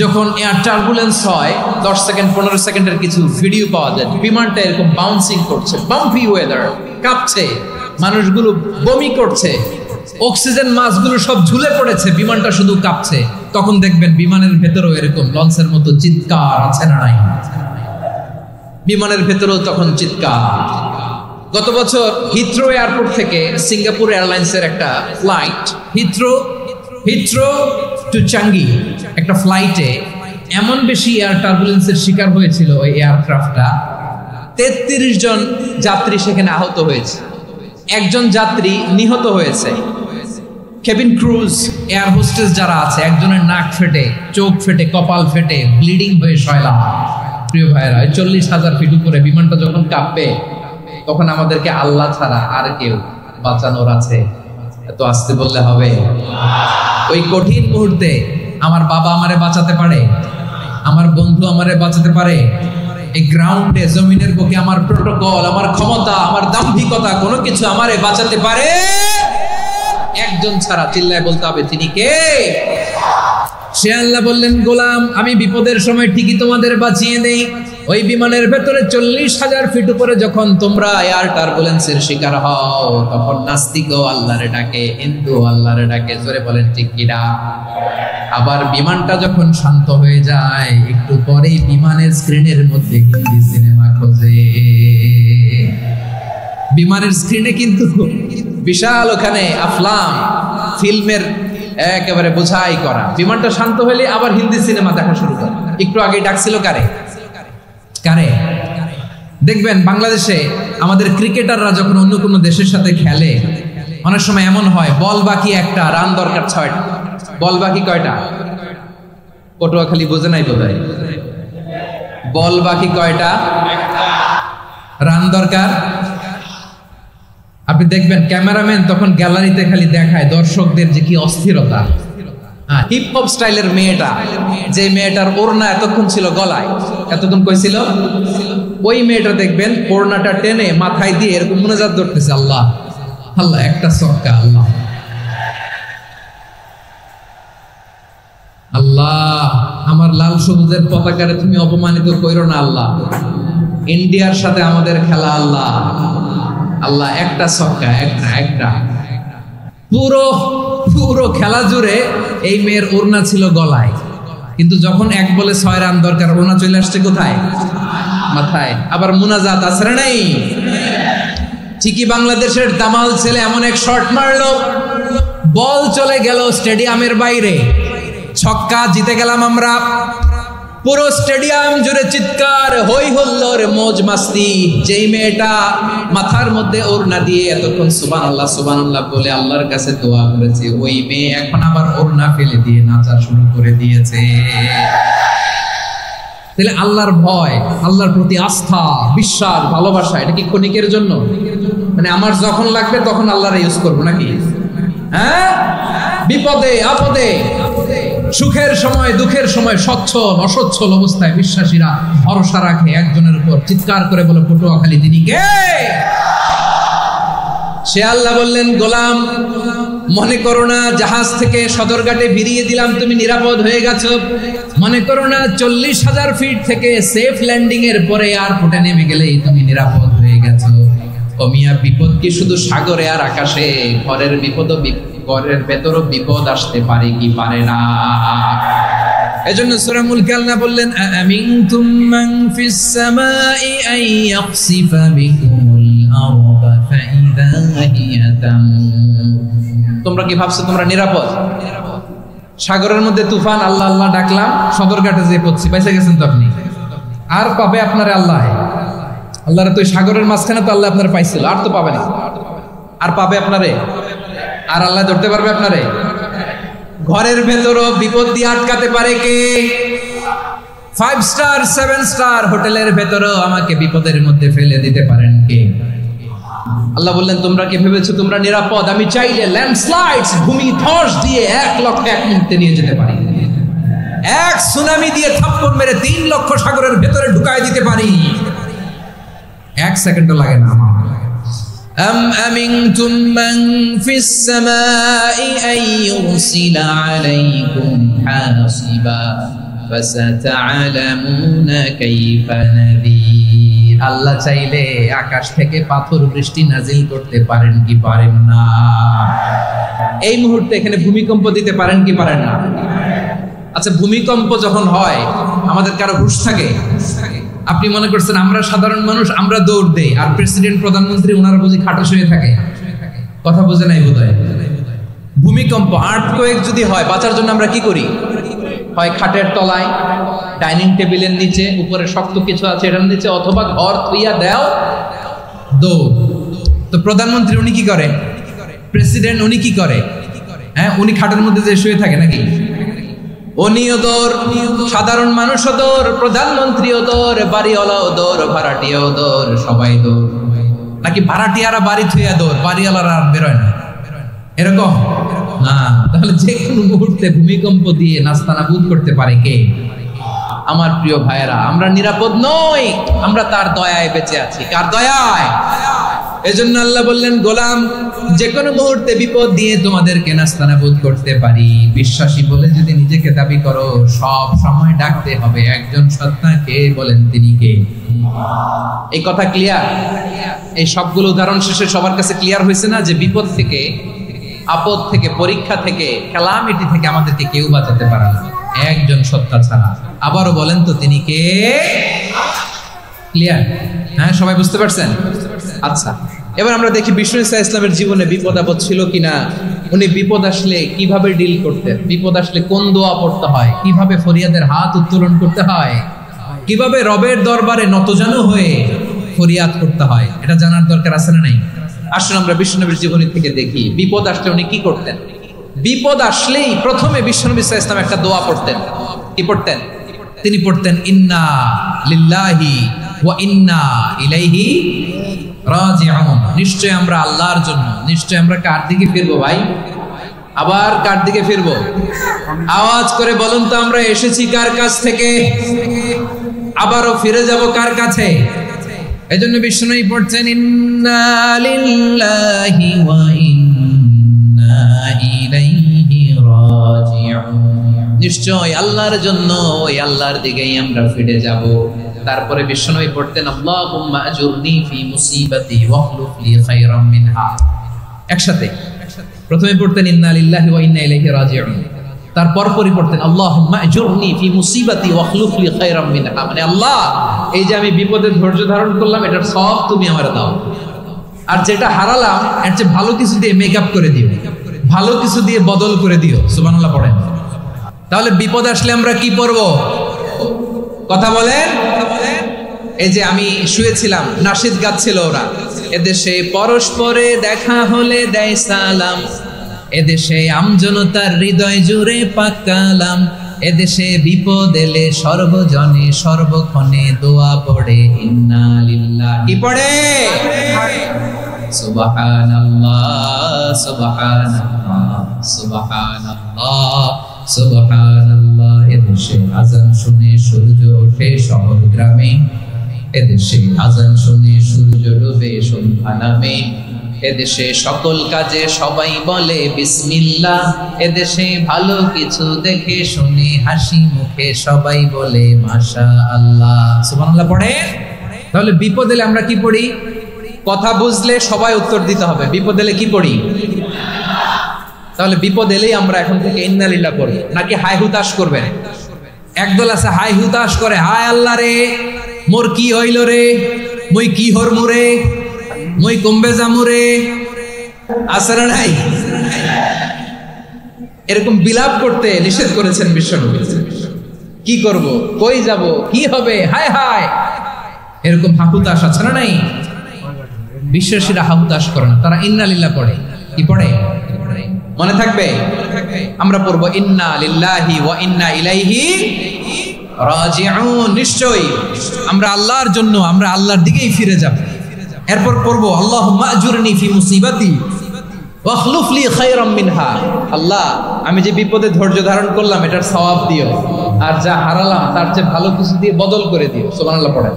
যখন এয়ার টার্বুলেন্স হয়, 10 সেকেন্ড 15 সেকেন্ডের কিছু ভিডিও পাওয়া যায়, বিমানটা এরকম বাউন্সিং করছে, বাম্পি ওয়েদার, কাঁপছে, মানুষগুলো বমি করছে, অক্সিজেন মাসগুলো সব ঝুলে পড়েছে, বিমানটা শুধু কাঁপছে। তখন দেখবেন বিমানের ভেতরেও এরকম লঞ্চের মতো চিৎকার আছে না নাই? বিমানের ভেতরেও তখন চিৎকার। গত বছর হিথ্রো এয়ারপোর্ট থেকে সিঙ্গাপুর এয়ারলাইন্সের একটা ফ্লাইট, হিথ্রো টু চাঙ্গি, একটা ফ্লাইটে এমন বেশি এয়ার টার্বুলেন্সের শিকার হয়েছিল ওই এয়ারক্রাফটটা, 33 জন যাত্রী সেখানে আহত হয়েছে, একজন যাত্রী নিহত হয়েছে। কেবিন ক্রুজ, এয়ার হোস্টেস যারা আছে, একজনের নাক ফেটে, চোখ ফেটে, কপাল ফেটে, ব্লিডিং হয়ে শয়লা। প্রিয় ভাইরা, 40,000 ফিট উপরে বিমানটা যখন কাঁপবে, তখন আমাদেরকে আল্লাহ ছাড়া আর কেউ বাঁচানোর আছে? এত আসতে বললে হবে? ওই কঠিন মুহূর্তে আমার বাবা আমারে বাঁচাতে পারে, আমার বন্ধু আমারে বাঁচাতে পারে। এই গ্রাউন্ডে, জমিনের বুকে আমার প্রোটোকল, আমার ক্ষমতা, আমার দাম্ভিকতা, কোনো কিছু আমারে বাঁচাতে পারে? একজন ছাড়া, চিল্লায় বলতে হবে তিনি কে? সে আল্লাহ বললেন, গোলাম আমি বিপদের সময় ঠিকই তোমাদের বাঁচিয়ে দেই। ওই বিমানের ভেতরে 40,000 ফিট উপরে যখন তোমরা এয়ার টার্বুলেন্সের শিকার হও, তখন নাস্তিকও আল্লাহরে ডাকে, হিন্দু আল্লাহরে ডাকে, জোরে বলেন ঠিক কিনা? আবার বিমানটা যখন শান্ত হয়ে যায়, একটু পরেই বিমানের স্ক্রিনের মধ্যে হিন্দি সিনেমা খোঁজে। বিমানের স্ক্রিনে কিন্তু বিশাল ওখানে আফলাম ফিল্মের একেবারে বোঝাই করা। বিমানটা শান্ত হলে আবার হিন্দি সিনেমা দেখা শুরু করে। একটু আগে ডাকছিল কারে? দেখবেন বাংলাদেশে আমাদের ক্রিকেটাররা যখন অন্য কোনো দেশের সাথে খেলে, অনেক সময় এমন হয় বল বাকি একটা, রান দরকার 6টা। বল বাকি কয়টা? পটুয়াখালী বোঝে নাই বোধহয়। বল বাকি কয়টা? রান দরকার। আপনি দেখবেন ক্যামেরাম্যান তখন গ্যালারিতে খালি দেখায় দর্শকদের যে কি অস্থিরতা। হিপ হপ স্টাইলের মেয়েটা, যে মেয়েটার ওড়না এতক্ষণ ছিল গলায়, এতক্ষণ কই ছিল, ওই মেয়েটা দেখবেন ওড়নাটা টেনে মাথায় দিয়ে এরকম মুনাজাত ধরতেছে, আল্লাহ আল্লাহ, একটা সক্কা, আল্লাহ আল্লাহ, আমার লাল সবুজের পতাকারে তুমি অপমানিত কইরো না আল্লাহ, ইন্ডিয়ার সাথে আমাদের খেলা আল্লাহ আল্লাহ, একটা সক্কা, একটা। পুরো খেলা জুড়ে এই মেয়ের ওড়না ছিল গলায়, কিন্তু যখন 1 বলে 6 রান দরকার, ওড়না চলে আসছে কোথায়? মাথায়। আবার মুনাজাত আছে না নাই? ঠিকই বাংলাদেশের দামাল ছেলে এমন এক শট মারলো, বল চলে গেল স্টেডিয়ামের বাইরে, ছক্কা, জিতে গেলাম আমরা। পুরো স্টেডিয়াম জুড়ে চিৎকার, হই হুল্লোর, মৌজ মাস্তি। যেই মেয়েটা মাথার মধ্যে ওড়না দিয়ে এতক্ষণ সুবহানাল্লাহ সুবহানাল্লাহ বলে আল্লাহর কাছে দোয়া করেছে, ওই মেয়ে এখন আবার ওড়না ফেলে দিয়ে নাচা শুরু করে দিয়েছে। তাহলে আল্লাহর ভয়, আল্লাহর প্রতি আস্থা, বিশ্বাস, ভালোবাসা, এটা কি ক্ষণিকের জন্য? মানে আমার যখন লাগবে তখন আল্লাহর ইউজ করবো নাকি? হ্যাঁ, বিপদে আপদে, সুখের সময় দুঃখের সময় সচ্ছল অসচ্ছল অবস্থায় বিশ্বাসীরা ভরসা রাখে একজনের উপর। চিৎকার করে বলে, পটুয়াখালী তিনি কে? সে আল্লাহ বললেন, গোলাম মনে করো না জাহাজ থেকে সদরঘাটে ভিড়িয়ে দিলাম, তুমি নিরাপদ হয়ে গেছো। মনে করো না 40,000 ফিট থেকে সেফ ল্যান্ডিং এর পরে এয়ারপোর্টে নেমে গেলেই তুমি নিরাপদ হয়ে গেছো। ও মিয়া, বিপদ কি শুধু সাগরে আর আকাশে? ঘরের বিপদও, ঘরের ভেতরও বিপদ আসতে পারে কি পারে না? এজন্য সূরা মুলকে আল্লাহ বললেন, আমিনতুম মান ফিস সামাই আন ইয়াখসিফা বিকুমুল আরদা ফাইদা হিয়া তামুর। তোমরা কি ভাবছো তোমরা নিরাপদ? সাগরের মধ্যে তুফান, আল্লাহ আল্লাহ ডাকলাম, সদরঘাটে যেয়ে পড়ছি, বাইসে গেছেন তো আপনি? আর পাবে আপনারে আল্লাহ। আল্লাহরে তো সাগরের মাঝখানে তো আল্লাহ আপনারে পাইছিল, আর তো পাবে না। আর পাবে আপনারে, আর আল্লাহ ধরতে পারবে আপনারে? ঘরের ভেতরও বিপদ দিয়ে আটকাতে পারে কে? 5 স্টার 7 স্টার হোটেলের ভেতরও আমাকে বিপদের মধ্যে ফেলে দিতে পারেন কে? আল্লাহ বললেন, তোমরা কি ভেবেছো তোমরা নিরাপদ? আমি চাইলে ল্যান্ডস্লাইডস, ভূমি ধস দিয়ে 1 লক্ষ 1 মিনিটে নিয়ে যেতে পারি। এক সুনামি দিয়ে থাপ্পড় মেরে 3 লক্ষ সাগরের ভেতরে ঢুকায় দিতে পারি। 1 সেকেন্ডও লাগে না। أم أمنتم من في السماء أن يرسل عليكم حاصبا فستعلمون كيف نذير। আল্লাহ চাইলে আকাশ থেকে পাথর বৃষ্টি নাজিল করতে পারেন কি পারেন না? এই মুহূর্তে এখানে ভূমিকম্প দিতে পারেন কি পারেন না? আচ্ছা, ভূমিকম্প যখন হয় আমাদের কারো হুঁশ থাকে? আপনি মনে করছেন আমরা সাধারণ মানুষ, আমরা দৌড় দেই, আর প্রেসিডেন্ট প্রধানমন্ত্রী ওনারা বুঝি খাটো শুয়ে থাকে? কথা বোঝে নাই বোধহয়। ভূমিকম্প, আর্থকোয়েক যদি হয়, বাঁচার জন্য আমরা কি করি? হয় খাটের তলায়, ডাইনিং টেবিলের নিচে, উপরে শক্ত কিছু আছে এটার নিচে, অথবা ঘর থুইয়া দেও দৌড়। তো প্রধানমন্ত্রী উনি কি করে? প্রেসিডেন্ট উনি কি করে? হ্যাঁ, উনি খাটের মধ্যে যে শুয়ে থাকে নাকি? উনিও দৌড়, সাধারণ মানুষও দৌড়, প্রধানমন্ত্রীও দৌড়, বাড়িওয়ালাও দৌড়, ভাড়াটিয়াও দৌড়, সবাই দৌড়। নাকি ভাড়াটিয়ারা বাড়ি থুইয়া দৌড়, বাড়িওয়ালারা আর বেরোয় না? এরকম না। তাহলে যে কোনো মুহূর্তে ভূমিকম্প দিয়ে নাস্তানাবুদ করতে পারে কে? আমার প্রিয় ভাইয়েরা, আমরা নিরাপদ নই, আমরা তার দয়ায় বেঁচে আছি। কার দয়ায়? এজন্য আল্লাহ বললেন, গোলাম, যে কোনো মুহূর্তে বিপদ দিয়ে তোমাদেরকে নাস্তানাবুদ করতে পারি। বিশ্বাসী বলে যদি নিজেকে দাবি করো, সব সময় ডাকতে হবে একজন সত্তা। কে বলেন? তিনি কে? এই কথা ক্লিয়ার? এই সবগুলো উদাহরণ শেষে সবার কাছে ক্লিয়ার হয়েছে না যে বিপদ থেকে, আপদ থেকে, পরীক্ষা থেকে, ক্যালামিটি থেকে আমাদেরকে কেউ বাঁচাতে পারে না একজন সত্তা ছাড়া। আবারও বলেন তো, তিনি কে? ক্লিয়ার? হ্যাঁ, সবাই বুঝতে পারছেন? আচ্ছা, এবার আমরা দেখি বিষ্ণু ইসা ইসলামের জীবনে বিপদ আপদ ছিল কিনা। উনি বিপদ আসলে কিভাবে ডিল করতেন, বিপদ আসলে কোন দোয়া পড়তে হয়, কিভাবে ফরিয়াদের হাত উত্তোলন করতে হয়, কিভাবে রবের দরবারে নতজানু হয়ে ফরিয়াদ করতে হয়, এটা জানার দরকার আছে না নাই? আসলে আমরা বিশ্বনবীর জীবনী থেকে দেখি বিপদ আসলে উনি কি করতেন। বিপদ আসলেই প্রথমে বিশ্বনবী ইসা ইসলাম একটা দোয়া পড়তেন। কি পড়তেন? তিনি পড়তেন, ইন্না লিল্লাহি ওয়া ইন্না ইলাইহি রাজিউন। নিশ্চয় আমরা আল্লাহর জন্য, নিশ্চয় আমরা কার দিকে ফিরবো ভাই? আবার কার দিকে ফিরবো? আওয়াজ করে বলুন তো, আমরা এসেছি কার কাছ থেকে, আবারও ফিরে যাব কার কাছে? এজন্য বিষ্ণুই পড়ছেন, ইন্না লিল্লাহি ওয়া ইন্না ইলাইহি রাজিউন। নিশ্চয় আল্লাহর জন্য, ওই আল্লাহর দিকেই আমরা ফিরে যাব। তারপরে বিশ্বনবী পড়তেন, আল্লাহুম্মা আজুরনি ফি মুসিবাতি ওয়াখলুফ লি খায়রাম মিনহা। একসাথে প্রথমে পড়তেন ইন্না লিল্লাহি ওয়া ইন্না ইলাইহি রাজিউন, তারপর পড়তেন আল্লাহুম্মা আজুরনি ফি মুসিবাতি ওয়াখলুফ লি খায়রাম মিনহা। মানে আল্লাহ, এই যে আমি বিপদে ধৈর্য ধারণ করলাম, এটার সব তুমি আমারে দাও, আর যেটা হারালাম এর চেয়ে ভালো কিছু দিয়ে মেকআপ করে দিও, ভালো কিছু দিয়ে বদল করে দিও। সুবহানাল্লাহ পড়েন। তাহলে বিপদ আসলে আমরা কি পড়ব? কথা বলেন। এই যে আমি শুয়েছিলাম, নাশিদ গাচ্ছিল ওরা, এদেশে পরস্পরে দেখা হলে দেয় সালাম, এদেশে আমজনতার হৃদয় জুড়ে পাকালাম, এদেশে বিপদ এলে সর্বজনে সর্বক্ষণে দোয়া পড়ে ইন্না লিল্লাহি। কি পড়ে? সুবহানাল্লাহ সুবহানাল্লাহ সুবহানাল্লাহ সুবহানাল্লাহ। এদেশে আজান শুনে সূর্য ওঠে শহর গ্রামে, এদেশে আজান শুনে সূর্য ডুবে সন্ধ্যা নামে, এদেশে সকল কাজে সবাই বলে বিসমিল্লাহ, এদেশে ভালো কিছু দেখে শুনে হাসি মুখে সবাই বলে মাশাআল্লাহ। সুবহানাল্লাহ পড়ে। তাহলে বিপদ এলে আমরা কি পড়ি? কথা বুঝলে সবাই উত্তর দিতে হবে, বিপদ এলে কি পড়ি? তাহলে বিপদ এলেই আমরা এখন থেকে ইন্না লিল্লাহ পড়ব, নাকি হাই হুতাশ করবেন? একদল আছে হাই হুতাশ করে, হায় আল্লাহ রে মোর কি হইল রে, মই কি হরমু রে, মই কমবে যামু রে, আছে না নাই? এরকম বিলাপ করতে নিষেধ করেছেন বিশ্বনবী। কি করব, কই যাব, কি হবে, হায় হায়, এরকম হাহুতাশ আছে না নাই? বিশ্বাসীরা হাহুতাশ করে না, তারা ইন্না লিল্লাহ পড়ে। কি পড়ে? মনে থাকবে? আমরা পড়বো ইন্না লিল্লাহি ওয়া ইন্না ইলাইহি রাজিউন। নিশ্চয়ই আমরা আল্লাহর জন্য, আমরা আল্লাহর দিকেই ফিরে যাব। এরপর পড়বো আল্লাহুম্মা আজুরনি ফি মুসিবাতি ওয়া আখলুফ লি খায়রাম মিনহা। আল্লাহ, আমি যে বিপদে ধৈর্য ধারণ করলাম এটার সওয়াব দিও, আর যা হারালাম তার চেয়ে ভালো কিছু দিয়ে বদল করে দিও। সুবহানাল্লাহ পড়েন।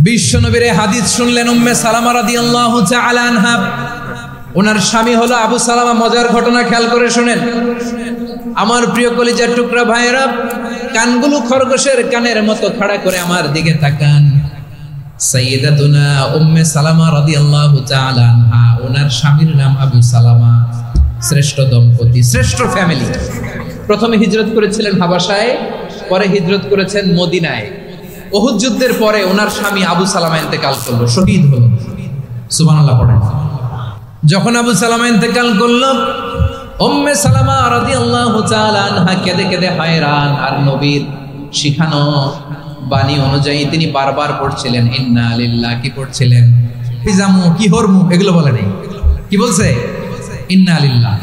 বিশ্বনবীর হাদিস শুনলেন উম্মে সালামা রাদিয়াল্লাহু তাআলা আনহা। ওনার স্বামী হলো আবু সালামা। মজার ঘটনা খেয়াল করে শুনেন আমার প্রিয় কলিজার টুকরা ভাইয়েরা। কানগুলো খরগোশের কানের মতো খাড়া করে আমার দিকে তাকান। সাইয়্যিদাতুনা উম্মে সালামা রাদিয়াল্লাহু তাআলা আনহা, ওনার স্বামীর নাম আবু সালামা। শ্রেষ্ঠ দম্পতি, শ্রেষ্ঠ ফ্যামিলি। প্রথমে হিজরত করেছিলেন হাবাসায়, পরে হিজরত করেছেন মদিনায়। উহুদ যুদ্ধের পরে ওনার স্বামী আবু সালামা ইন্তেকাল করলো, শহীদ হলো। সুবহানাল্লাহ পড়েন। যখন আবু সালামা ইন্তেকাল করলো, উম্মে সালামা রাদিয়াল্লাহু তাআলা আনহা কেঁদে কেঁদে হায়রান। আর নবীর শিখানো বাণী অনুযায়ী তিনি বারবার পড়ছিলেন ইন্না লিল্লাহ। কি পড়ছিলেন? ফিজামু, কি হরমু, এগুলো বলে নাই। কি বলছে? ইন্না লিল্লাহ।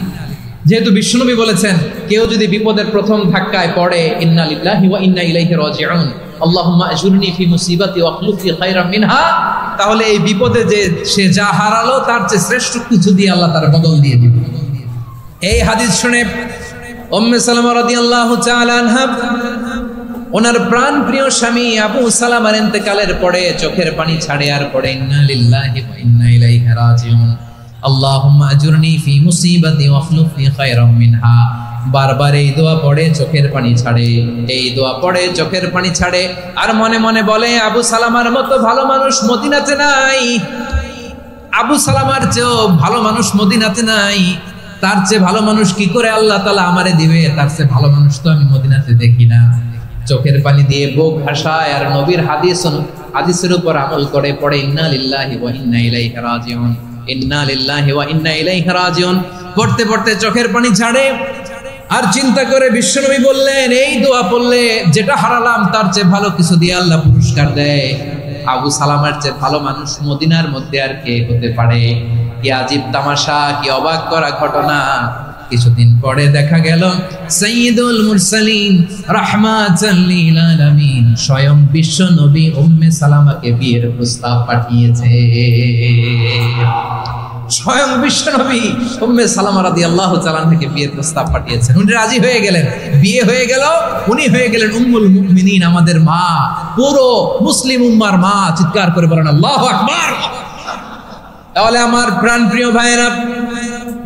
যেহেতু বিশ্বনবী বলেছেন কেউ যদি বিপদের প্রথম ধাক্কায় পড়ে ইন্না লিল্লাহি ওয়া ইন্না ইলাইহি রাজিউন, আল্লাহুম্মা আজুরনি ফি মুসিবাতি ওয়া আখলুফ লি খায়রাম মিনহা, তাহলে এই বিপদে যে সে যা হারালো তার চেয়ে শ্রেষ্ঠ কিছু দিয়ে আল্লাহ তার বদল দিয়ে দিবে। এই হাদিস শুনে উম্মে সালামা রাদিয়াল্লাহু তাআলা আনহা ওনার প্রাণ প্রিয় স্বামী আবু সালামার ইন্তেকালের পরে চোখের পানি ছাড়ে আর পড়ে ইন্না লিল্লাহি ওয়া ইন্না ইলাইহি রাজিউন, আল্লাহুম্মা আজুরনি ফি মুসিবাতি ওয়া আখলুফ লি খায়রাম মিনহা। বারবার এই দোয়া পড়ে চোখের পানি ছাড়ে, এই দোয়া পড়ে চোখের পানি ছাড়ে, আর মনে মনে বলে আবু সালামার মতো ভালো মানুষ মদিনাতে নাই, আবু সালামার চেয়েও ভালো মানুষ মদিনাতে নাই, তার চেয়ে ভালো মানুষ কি করে আল্লাহ তাআলা আমারে দিবে, তার চেয়ে ভালো মানুষ তো আমি মদিনাতে দেখি না। চোখের পানি দিয়ে বুক ভাসায় আর নবীর হাদিসের উপর আমল করে পড়ে ইন্না লিল্লাহি ওয়া ইন্না ইলাইহি রাজিউন, ইন্না লিল্লাহি ওয়া ইন্না ইলাইহি রাজিউন। পড়তে পড়তে চোখের পানি ছাড়ে আর চিন্তা করে বিশ্বনবী বললেন এই দোয়া পড়লে যেটা হারালাম তার চেয়ে ভালো কিছু দিয়ে আল্লাহ পুরস্কার দেয়। আবু সালামার চেয়ে ভালো মানুষ মদিনার মধ্যে আর কে হতে পারে? কি আজীব তামাশা, কি অবাক করা ঘটনা। কিছুদিন পরে দেখা গেল সাইয়্যিদুল মুরসালিন রাহমাতাল লিল আলামিন স্বয়ং বিশ্ব নবী উম্মে সালামাকে বিয়ের প্রস্তাব পাঠিয়েছে। স্বয়ং বিশ্ব নবী উম্মে সালামা রাদিয়াল্লাহু তাআলা আনহাকে বিয়ের প্রস্তাব পাঠিয়েছেন। উনি রাজি হয়ে গেলেন, বিয়ে হয়ে গেল, উনি হয়ে গেলেন উম্মুল মুমিনিন, আমাদের মা, পুরো মুসলিম উম্মার মা। চিৎকার করে বলেন আল্লাহু আকবার। তাহলে আমার প্রাণপ্রিয় ভাইয়েরা,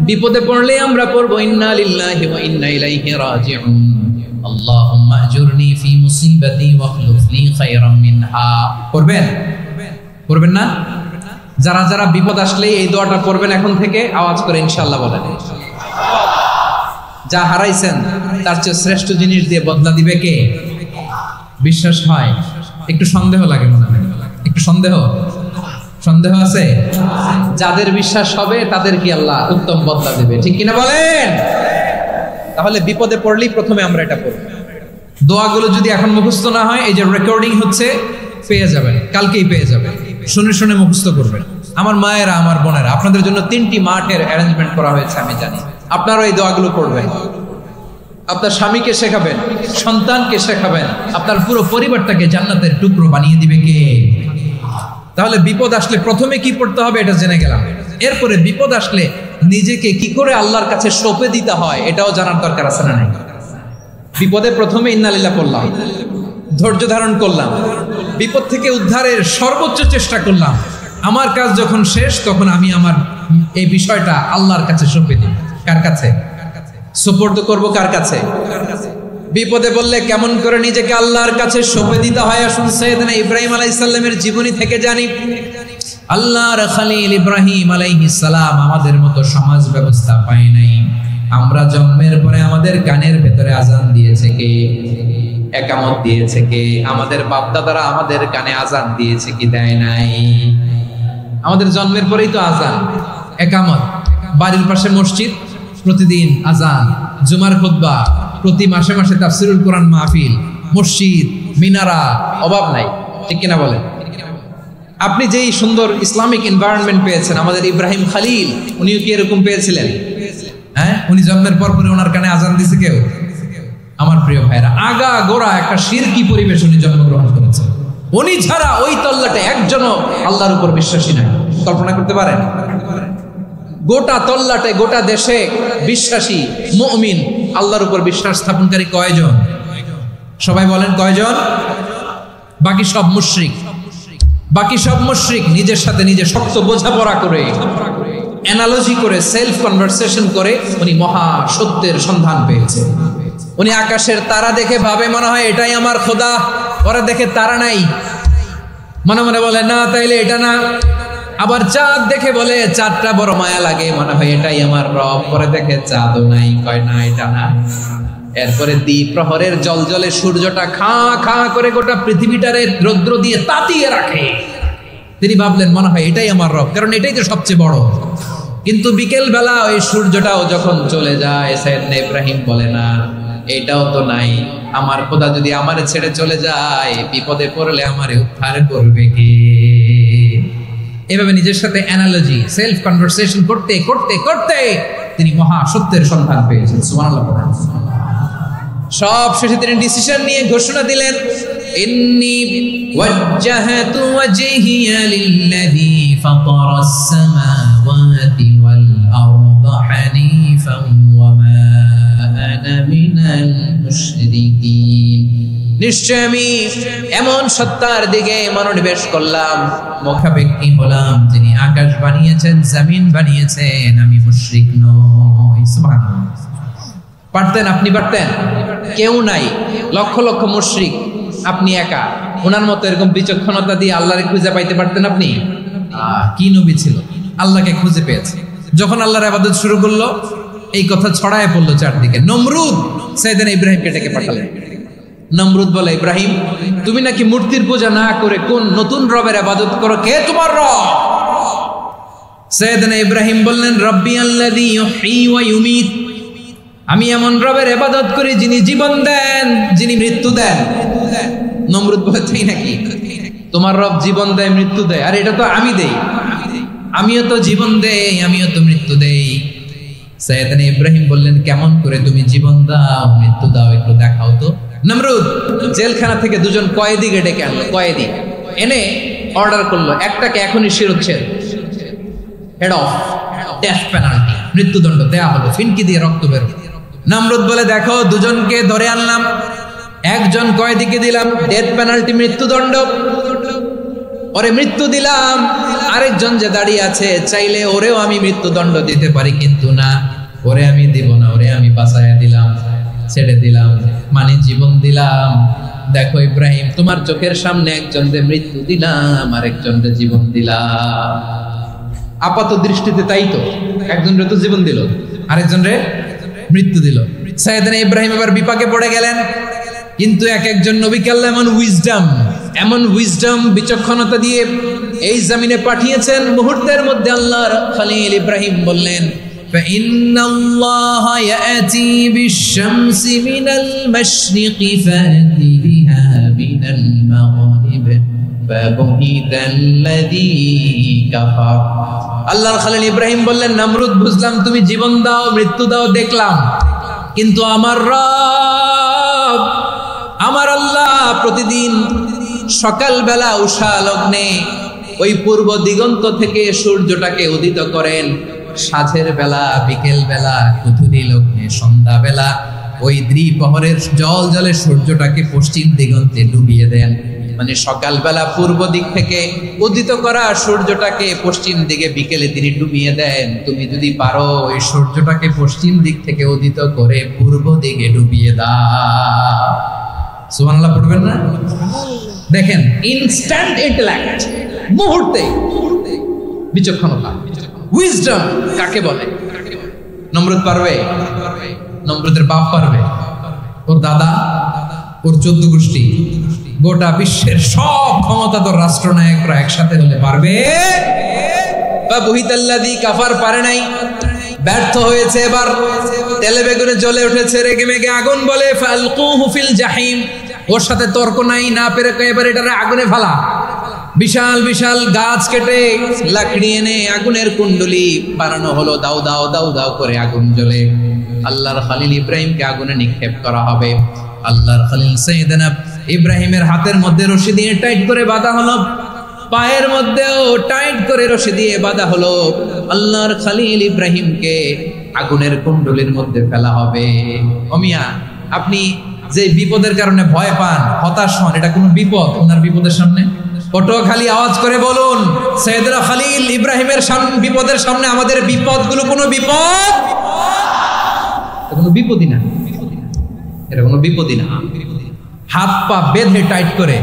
বিপদে পড়লে আমরা পড়বো ইন্না লিল্লাহি ওয়া ইন্না ইলাইহি রাজিউন, আল্লাহুম্মা আজুরনি ফি মুসিবাতি ওয়া আখলুফ লি খায়রাম মিনহা। পড়বেন? পড়বেন না? যারা যারা বিপদ আসলে এই দোয়াটা পড়বেন এখন থেকে আওয়াজ করে ইনশাআল্লাহ বলেন। যা হারাইছেন তার চেয়ে শ্রেষ্ঠ জিনিস দিয়ে বদলা দিবে কে? বিশ্বাস হয়? একটু সন্দেহ লাগে মনে হয়, একটু সন্দেহ আছে? যাদের বিশ্বাস হবে তাদের কি আল্লাহ উত্তম বদলা দেবে, ঠিক কিনা বলেন? তাহলে বিপদে পড়লেই প্রথমে আমরা এটা পড়ব। দোয়াগুলো যদি এখন মুখস্থ না হয়, এই যে রেকর্ডিং হচ্ছে, পেয়ে যাবেন, কালকেই পেয়ে যাবেন। শুনে শুনে মুখস্থ করবেন। আমার মায়েরা, আমার বোনেরা, আপনাদের জন্য 3টি মাঠের অ্যারেঞ্জমেন্ট করা হয়েছে, আমি জানি। আপনারা এই দোয়াগুলো পড়বেন, আপনার স্বামীকে শেখাবেন, সন্তানকে শেখাবেন, আপনার পুরো পরিবারটাকে জান্নাতের টুকরো বানিয়ে দিবে কে? তাহলে বিপদ আসলে প্রথমে কি পড়তে হবে এটা জেনে গেলাম। এরপরে বিপদ আসলে নিজেকে কি করে আল্লাহর কাছে সঁপে দিতে হয় এটাও জানার দরকার আছে না নাই? বিপদে প্রথমে ইন্না লিল্লাহ পড়লাম, ধৈর্য ধারণ করলাম, বিপদ থেকে উদ্ধারের সর্বোচ্চ চেষ্টা করলাম। আমার কাজ যখন শেষ তখন আমি আমার এই বিষয়টা আল্লাহর কাছে সঁপে দিই। কার কাছে সুপর্দ করব? কার কাছে? বিপদে বললে কেমন করে নিজেকে আল্লাহর কাছে সঁপে দিতে হয় আসুন সাইয়েদনা ইব্রাহিম আলাইহিস সালামের জীবনী থেকে জানি। আল্লাহর খলিল ইব্রাহিম আলাইহিস সালাম আমাদের মতো সমাজ ব্যবস্থা পায় নাই। আমরা জন্মের পরে আমাদের কানের ভেতরে আজান দিয়েছে কে? একামত দিয়েছে কে? আমাদের বাপ দাদারা আমাদের কানে আজান দিয়েছে কি দেয় নাই? আমাদের জন্মের পরেই তো আজান, একামত, বাড়ির পাশে মসজিদ, প্রতিদিন আজান, জুমার খুতবা, প্রতি মাসে মাসে তাফসিরুল কোরআন মাহফিল, মসজিদ, মিনারা, অভাব নাই, ঠিক কিনা বলেন? আপনি যেই সুন্দর ইসলামিক এনভায়রনমেন্ট পেয়েছেন, আমাদের ইব্রাহিম খালিল উনিও কি এরকম পেয়েছিলেন? হ্যাঁ, উনি জন্মের পর পরে ওনার কানে আজান দিছে কেউ? আমার প্রিয় ভাইরা, আগা গোড়া একটা শিরকি পরিবেশ উনি জন্মগ্রহণ করেছেন। উনি ছাড়া ওই তল্লাটে একজনও আল্লাহর উপর বিশ্বাসী নাই। কল্পনা করতে পারেন? গোটা তল্লাটে, গোটা দেশে বিশ্বাসী মুমিন, আল্লাহর উপর বিশ্বাস স্থাপনকারী কয়জন? সবাই বলেন কয়জন? বাকি সব মুশরিক। বাকি সব মুশরিক নিজের সাথে নিজে শক্ত বোঝাপড়া করে, অ্যানালজি করে, সেলফ কনভারসেশন করে উনি মহা সত্যের সন্ধান পেয়েছে। উনি আকাশের তারা দেখে ভাবে মনে হয় এটাই আমার খোদা, ওরা দেখে তারা নাই, মনে মনে বলে না তাইলে এটা না। আবার চাঁদ দেখে বলে চাঁদটা বড় মায়া লাগে, মনে হয় এটাই আমার রব, পরে দেখে চাঁদও নাই, কয় না এটা না। এরপরে দ্বীপ প্রহরের জলজলে সূর্যটা খা খা করে গোটা পৃথিবীটারে রৌদ্র দিয়ে তাতিয়ে রাখে। তিনি ভাবলেন মনে হয় এটাই আমার রব, কারণ এটাই তো সবচেয়ে বড়। কিন্তু বিকেল বেলা ওই সূর্যটাও যখন চলে যায়, সাইয়েদনা ইব্রাহিম বলে না এটাও তো নাই, আমার খোদা যদি আমারে ছেড়ে চলে যায়, বিপদে পড়লে আমারে উদ্ধার করবে কে? এভাবে নিজের সাথে অ্যানালজি, সেলফ কনভারসেশন করতে করতে করতে তিনি মহা সত্যের সন্ধান পেয়েছেন। সুবহানাল্লাহ। সব শেষে তিনি ডিসিশন নিয়ে ঘোষণা দিলেন, ইন্নী ওয়াজ্জাহাতু ওয়াজহিয়া লিল্লাযী ফাতারাস সামাওয়াতি ওয়াল আরদা হানিফান ওয়া মা আনা মিনাল মুশরিকিন। নিশ্চয় আমি এমন সত্তার দিকে মনোনিবেশ করলাম, মুখাপেক্ষী হলাম, যিনি আকাশ বানিয়েছেন, জমিন বানিয়েছেন, আমি মুশরিক নই। সুবহানাল্লাহ। পারতেন? আপনি পারতেন? কেউ নাই, লক্ষ লক্ষ মুশরিক, আপনি একা। ওনার মতো এরকম বিচক্ষণতা দিয়ে আল্লাহরে খুঁজে পাইতে পারতেন আপনি? কি নবী ছিল, আল্লাহকে খুঁজে পেয়েছে। যখন আল্লাহর ইবাদত শুরু করলো, এই কথা ছড়ায় পড়লো চারদিকে। নমরুদ সাইয়েদনা ইব্রাহিমকে ডেকে পাঠালেন। নমরুদ বলে, ইব্রাহিম তুমি নাকি মূর্তির পূজা না করে কোন নতুন রবের ইবাদত করো, কে তোমার রব? সাইয়েদনা ইব্রাহিম বললেন, রব্বি আল্লাযী ইউহয়ী ওয়া ইউমীত, আমি এমন রবের ইবাদত করি যিনি জীবন দেন, যিনি মৃত্যু দেন। নমরুদ বলে, তাই নাকি? তোমার রব জীবন দেয়, মৃত্যু দেয়? আর এটা তো আমি দেই, আমিও তো জীবন দেই, আমিও তো মৃত্যু দেই। সাইয়েদনা ইব্রাহিম বললেন, কেমন করে তুমি জীবন দাও, মৃত্যু দাও, একটু দেখাও তো। নমরুদ জেলখানা থেকে দুজন কয়েদিকে ডেকে আনলো। কয়েদি এনে অর্ডার করলো, একটাকে এখনই শিরোচ্ছেদ, হেড অফ, ডেথ পেনাল্টি, মৃত্যুদণ্ড দেয়া হলো, ফিনকি দিয়ে রক্ত বের। নমরুদ বলে, দেখো দুজনকে ধরে আনলাম, একজন কয়েদিকে দিলাম ডেথ পেনাল্টি, মৃত্যুদণ্ড, ওরে মৃত্যু দিলাম। আরেকজন যে দাঁড়িয়ে আছে, চাইলে ওরেও আমি মৃত্যুদণ্ড দিতে পারি, কিন্তু না, ওরে আমি দিব না, ওরে আমি বাঁচাইয়া দিলাম, ছেড়ে দিলাম, মানে জীবন দিলাম। দেখো ইব্রাহিম, তোমার চোখের সামনে একজনকে মৃত্যু দিলাম, আরেকজনকে জীবন দিলাম। আপাত দৃষ্টিতে তাই তো, একজনরে তো জীবন দিল, আরেকজনরে মৃত্যু দিল। সাইয়েদনা ইব্রাহিম এবার বিপাকে পড়ে গেলেন। কিন্তু এক একজন নবীকে আল্লাহ এমন উইজডম বিচক্ষণতা দিয়ে এই জমিনে পাঠিয়েছেন, মুহূর্তের মধ্যে আল্লাহর খলিল ইব্রাহিম বললেন, فإن الله يأتي بالشمس من المشرق فأت بها من المغرب فبهت الذي كفر। আল্লাহর খলিল ইব্রাহিম বললেন, নমরুদ বুঝলাম তুমি জীবন দাও, মৃত্যু দাও, দেখলাম, কিন্তু আমার রব, আমার আল্লাহ প্রতিদিন সকালবেলা উষা লগ্নে ওই পূর্ব দিগন্ত থেকে সূর্যটাকে উদিত করেন, সাঁঝের বেলা, বিকেল বেলা, গধূলি লগ্নে, সন্ধ্যা বেলা ওই দ্বিপ্রহরের জল জলে সূর্যটাকে পশ্চিম দিগন্তে ডুবিয়ে দেন। মানে সকালবেলা পূর্ব দিক থেকে উদিত করা সূর্যটাকে পশ্চিম দিকে বিকেলে তিনি ডুবিয়ে দেন। তুমি যদি পারো ওই সূর্যটাকে পশ্চিম দিক থেকে উদিত করে পূর্ব দিকে ডুবিয়ে দাও। সুবহানাল্লাহ পড়বেন না? দেখেন, ইনস্ট্যান্ট ইন্টেলেক্ট, মুহূর্তে বিচক্ষণতা, উইজডম কাকে বলে? নমরুদ পারবে? নমরুদের বাপ পারবে? ওর দাদা, ওর 14 গোষ্ঠী, গোটা বিশ্বের সব ক্ষমতাধর রাষ্ট্রনায়করা একসাথে হলে পারবে? ফাবুহিতাল্লাযী কাফার, পারে নাই, ব্যর্থ হয়েছে। এবার তেলে বেগুনে জ্বলে উঠেছে, রেগে মেগে আগুন বলে, ফালকুহু ফিল জাহিম, ওর সাথে তর্ক নাই, না পেরে এবার এটারে আগুনে ফেলা। বিশাল বিশাল গাছ কেটে লাকড়ি এনে আগুনের কুণ্ডলি বানানো হলো, দাও দাও দাও দাও করে আগুন জ্বলে। আল্লাহর খলিল ইব্রাহিমকে আগুনে নিক্ষেপ করা হবে। আল্লাহর খলিল সাইয়েদনা ইব্রাহিমের হাতের মধ্যে রশি দিয়ে টাইট করে বাঁধা হলো, পায়ের মধ্যেও টাইট করে রশি দিয়ে বাঁধা হলো। আল্লাহর খলিল ইব্রাহিমকে আগুনের কুণ্ডলির মধ্যে ফেলা হবে। ও মিয়া, আপনি যে বিপদের কারণে ভয় পান, হতাশ হন, এটা কোনো বিপদ ওনার বিপদের সামনে? পটুয়াখালী আওয়াজ করে বলুন, সাইয়েদনা খলিল ইব্রাহিমের বিপদের সামনে আমাদের বিপদগুলো কোনো বিপদ? কোনো বিপদই না, এটা কোনো বিপদই না। হাত পা বেঁধে টাইট করে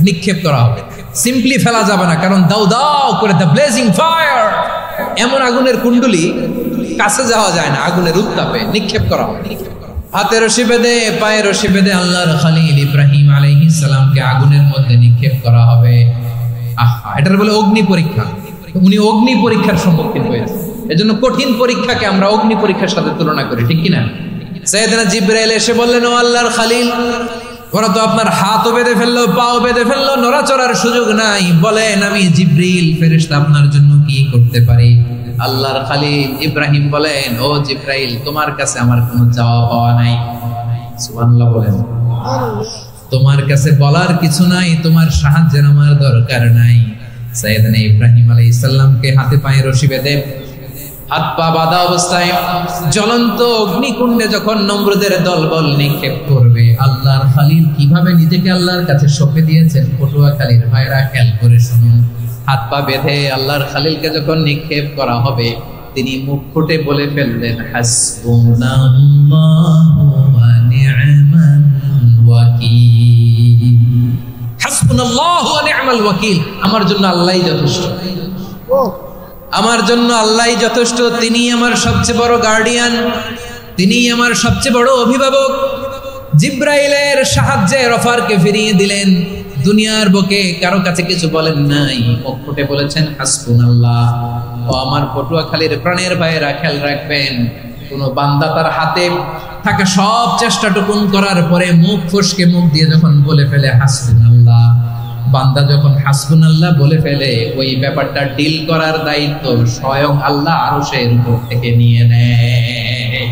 নিক্ষেপ করা হবে, সিম্পলি ফেলা যাবে না, কারণ দাও দাও করে দ্য ব্লেজিং ফায়ার, এমন আগুনের কুণ্ডলি কাছে যাওয়া যায় না, আগুনের উত্তাপে নিক্ষেপ করা হবে। হাতে রশি বেঁধে পায়ে রশি বেঁধে আল্লাহর খলিল ইব্রাহিম আলাইহিস সালামকে আগুনের মধ্যে নিক্ষেপ করা হবে। আহা, এটার বলে অগ্নি পরীক্ষা। উনি অগ্নি পরীক্ষার সম্মুখীন হয়েছে, এজন্য কঠিন পরীক্ষাকে আমরা অগ্নি পরীক্ষার সাথে তুলনা করি, ঠিক কিনা? সাইয়েদনা জিবরাইল এসে বললেন, ও আল্লাহর খলিল, ওরা তো আপনার হাতও বেঁধে ফেললো, পাও বেঁধে ফেললো, নড়াচড়ার সুযোগ নাই, বলেন আমি জিবরিল ফেরেশতা আপনার জন্য কি করতে পারি? আল্লাহর খলিল ইব্রাহিম বলেন, ও জিবরাইল, তোমার কাছে আমার কোনো চাওয়া পাওয়া নাই। সুবহানাল্লাহ বলেন। তোমার কাছে বলার কিছু নাই, তোমার সাহায্যের আমার দরকার নাই। সাইয়েদনা ইব্রাহিম আলাইহিস সালামকে হাতে পায়ে রশি বেঁধে হাত পা বাঁধা অবস্থায় জ্বলন্ত অগ্নিকুণ্ডে যখন নমরুদের দলবল নিক্ষেপ করবে, আল্লাহর খলিল কিভাবে নিজেকে আল্লাহর কাছে সঁপে দিয়েছেন, পটুয়াখালীর ভাইরা খেয়াল করে শুনুন। হাত পা বেঁধে আল্লাহর খলিলকে যখন নিক্ষেপ করা হবে, তিনি মুখ ফুটে বলে ফেললেন, হাসবুনাল্লাহু ওয়া নি'মাল ওয়াকিল। হাসবুনাল্লাহু ওয়া নি'মাল ওয়াকিল, আমার জন্য আল্লাহই যথেষ্ট, আমার জন্য আল্লাহই যথেষ্ট। তিনি আমার সবচেয়ে বড় গার্ডিয়ান, তিনি আমার সবচেয়ে বড় অভিভাবক। জিব্রাইলের সাহায্যে অফারকে ফিরিয়ে দিলেন, দুনিয়ার বুকে কারো কাছে কিছু বলেন নাই, মুখ ফুটে বলেছেন হাসবুনাল্লাহ। ও আমার পটুয়াখালীর প্রাণের ভাইয়েরা, খেয়াল রাখবেন, কোন বান্দা তার হাতে থাকা সব চেষ্টাটুকুন করার পরে মুখ ফসকে মুখ দিয়ে যখন বলে ফেলে হাসবুনাল্লাহ, বান্দা যখন হাসবুনাল্লাহ বলে ফেলে, ওই ব্যাপারটা ডিল করার দায়িত্ব স্বয়ং আল্লাহ আরশের উপর থেকে নিয়ে নেয়।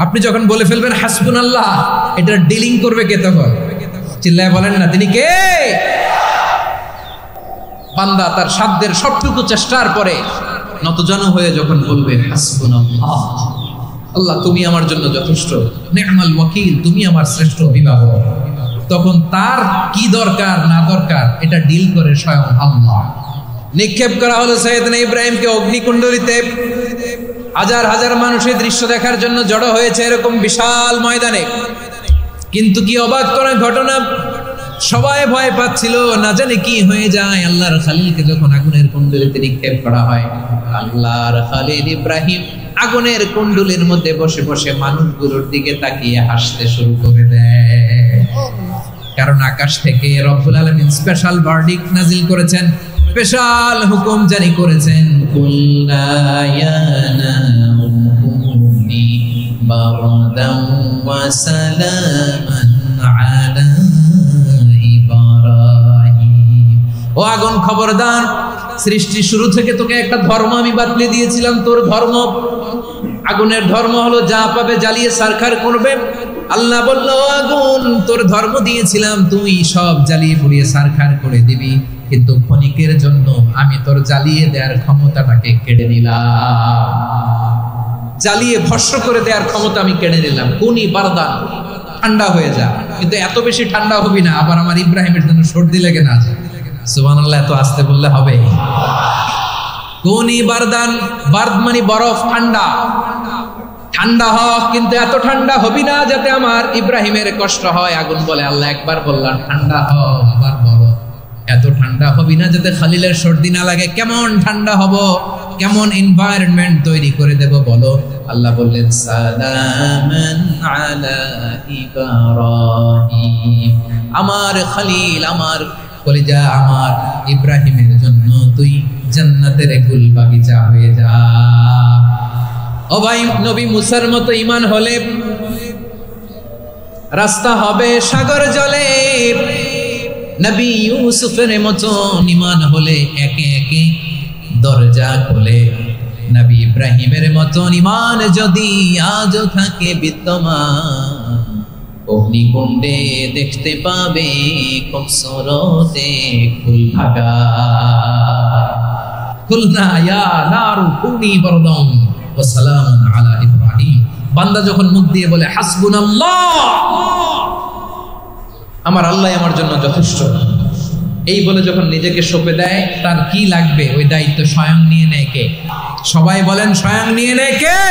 আপনি যখন বলে ফেলবেন হাসবুনাল্লাহ, এটা ডিলিং করবে কে তখন? চিল্লায় বলেন না, তিনি কে? বান্দা তার সাধ্যের সবটুকু চেষ্টার পরে নতজানু হয়ে যখন বলবে হাসবুনাল্লাহ, আল্লাহ তুমি আমার জন্য যথেষ্ট, নি'মাল ওয়াকিল, তুমি আমার শ্রেষ্ঠ অভিভাবক, তখন তার কি দরকার না দরকার এটা ডিল করে স্বয়ং আল্লাহ। নিক্ষেপ করা হলো সাইয়েদনা ইব্রাহিমকে অগ্নিকুণ্ডলিতে। হাজার হাজার মানুষের দৃশ্য দেখার জন্য জড়ো হয়েছে এরকম বিশাল ময়দানে, কিন্তু কি অবাক করা ঘটনা, সবাই ভয় পাচ্ছিল, না জানে কি হয়ে যায়। আল্লাহর খলিলকে যখন আগুনের কুণ্ডলিতে নিক্ষেপ করা হয়, আল্লাহর খলিল ইব্রাহিম আগুনের কুণ্ডলির মধ্যে বসে বসে মানুষগুলোর দিকে তাকিয়ে হাসতে শুরু করে দেয়। কারণ আকাশ থেকে রব্বুল আলামিন স্পেশাল ভার্ডিক্ট নাজিল করেছেন, স্পেশাল হুকুম জারি করেছেন, কুল্লা ইয়া নারু কুনি বারদান ওয়া সালামান আলা ইব্রাহিম। ও আগুন, খবরদার, সৃষ্টি শুরু থেকে তোকে একটা ধর্ম আমি বাতলে দিয়েছিলাম, তোর ধর্ম, আগুনের ধর্ম হলো যা পাবে জ্বালিয়ে সারখার করবে। আল্লাহ বলল, আগুন, তোর ধর্ম দিয়েছিলাম, তুই সব জ্বালিয়ে পুড়িয়ে সারখার করে দিবি, কিন্তু ক্ষণিকের জন্য আমি তোর জ্বালিয়ে দেওয়ার ক্ষমতাটাকে কেড়ে নিলাম, জ্বালিয়ে ভস্ম করে দেওয়ার ক্ষমতা আমি কেড়ে নিলাম। কুনি বারদান, ঠান্ডা হয়ে যা, কিন্তু এত বেশি ঠান্ডা হবি না আবার আমার ইব্রাহিমের জন্য সর্দি লেগে না যায়। সুবহানাল্লাহ, এত আস্তে বললে হবে? কুনি বারদান, বারদ মানে বরফ, ঠান্ডা, ঠান্ডা হ, কিন্তু এত ঠান্ডা হবি না যাতে আমার ইব্রাহিমের কষ্ট হয়। আগুন বলে, আল্লাহ একবার বললাম ঠান্ডা হ, আবার বলো এত ঠান্ডা হবি না যাতে খলিলের সর্দি না লাগে। কেমন ঠান্ডা হব, কেমন এনভায়রনমেন্ট তৈরি করে দেব বলো? আল্লাহ বললেন, সালামান আলা ইব্রাহিম, আমার খলিল, আমার কলিজা, আমার ইব্রাহিমের জন্য তুই জান্নাতের গুল বাগিচা হয়ে যা। ও ভাই, নবী মুসার মতো ঈমান হলে রাস্তা হবে সাগর জলে। নবী ইউসুফের মতন ঈমান হলে একে একে দরজা খোলে। নবী ইব্রাহিমের মতন ঈমান যদি আজও থাকে বিদ্যমান, অগ্নিকুণ্ডে দেখতে পাবে কবসরতে ফুলভাগা। কুলনা ইয়া নারু কুনি বারদান ওয়া সালামুন আলা ইব্রাহিম। বান্দা যখন মুখ দিয়ে বলে হাসবুনাল্লাহ, আমার আল্লাহ আমার জন্য যথেষ্ট, এই বলে যখন নিজেকে সঁপে দেয়, তার কি লাগবে ওই দায়িত্ব স্বয়ং নিয়ে নেয় কে? সবাই বলেন স্বয়ং নিয়ে নেয় কে?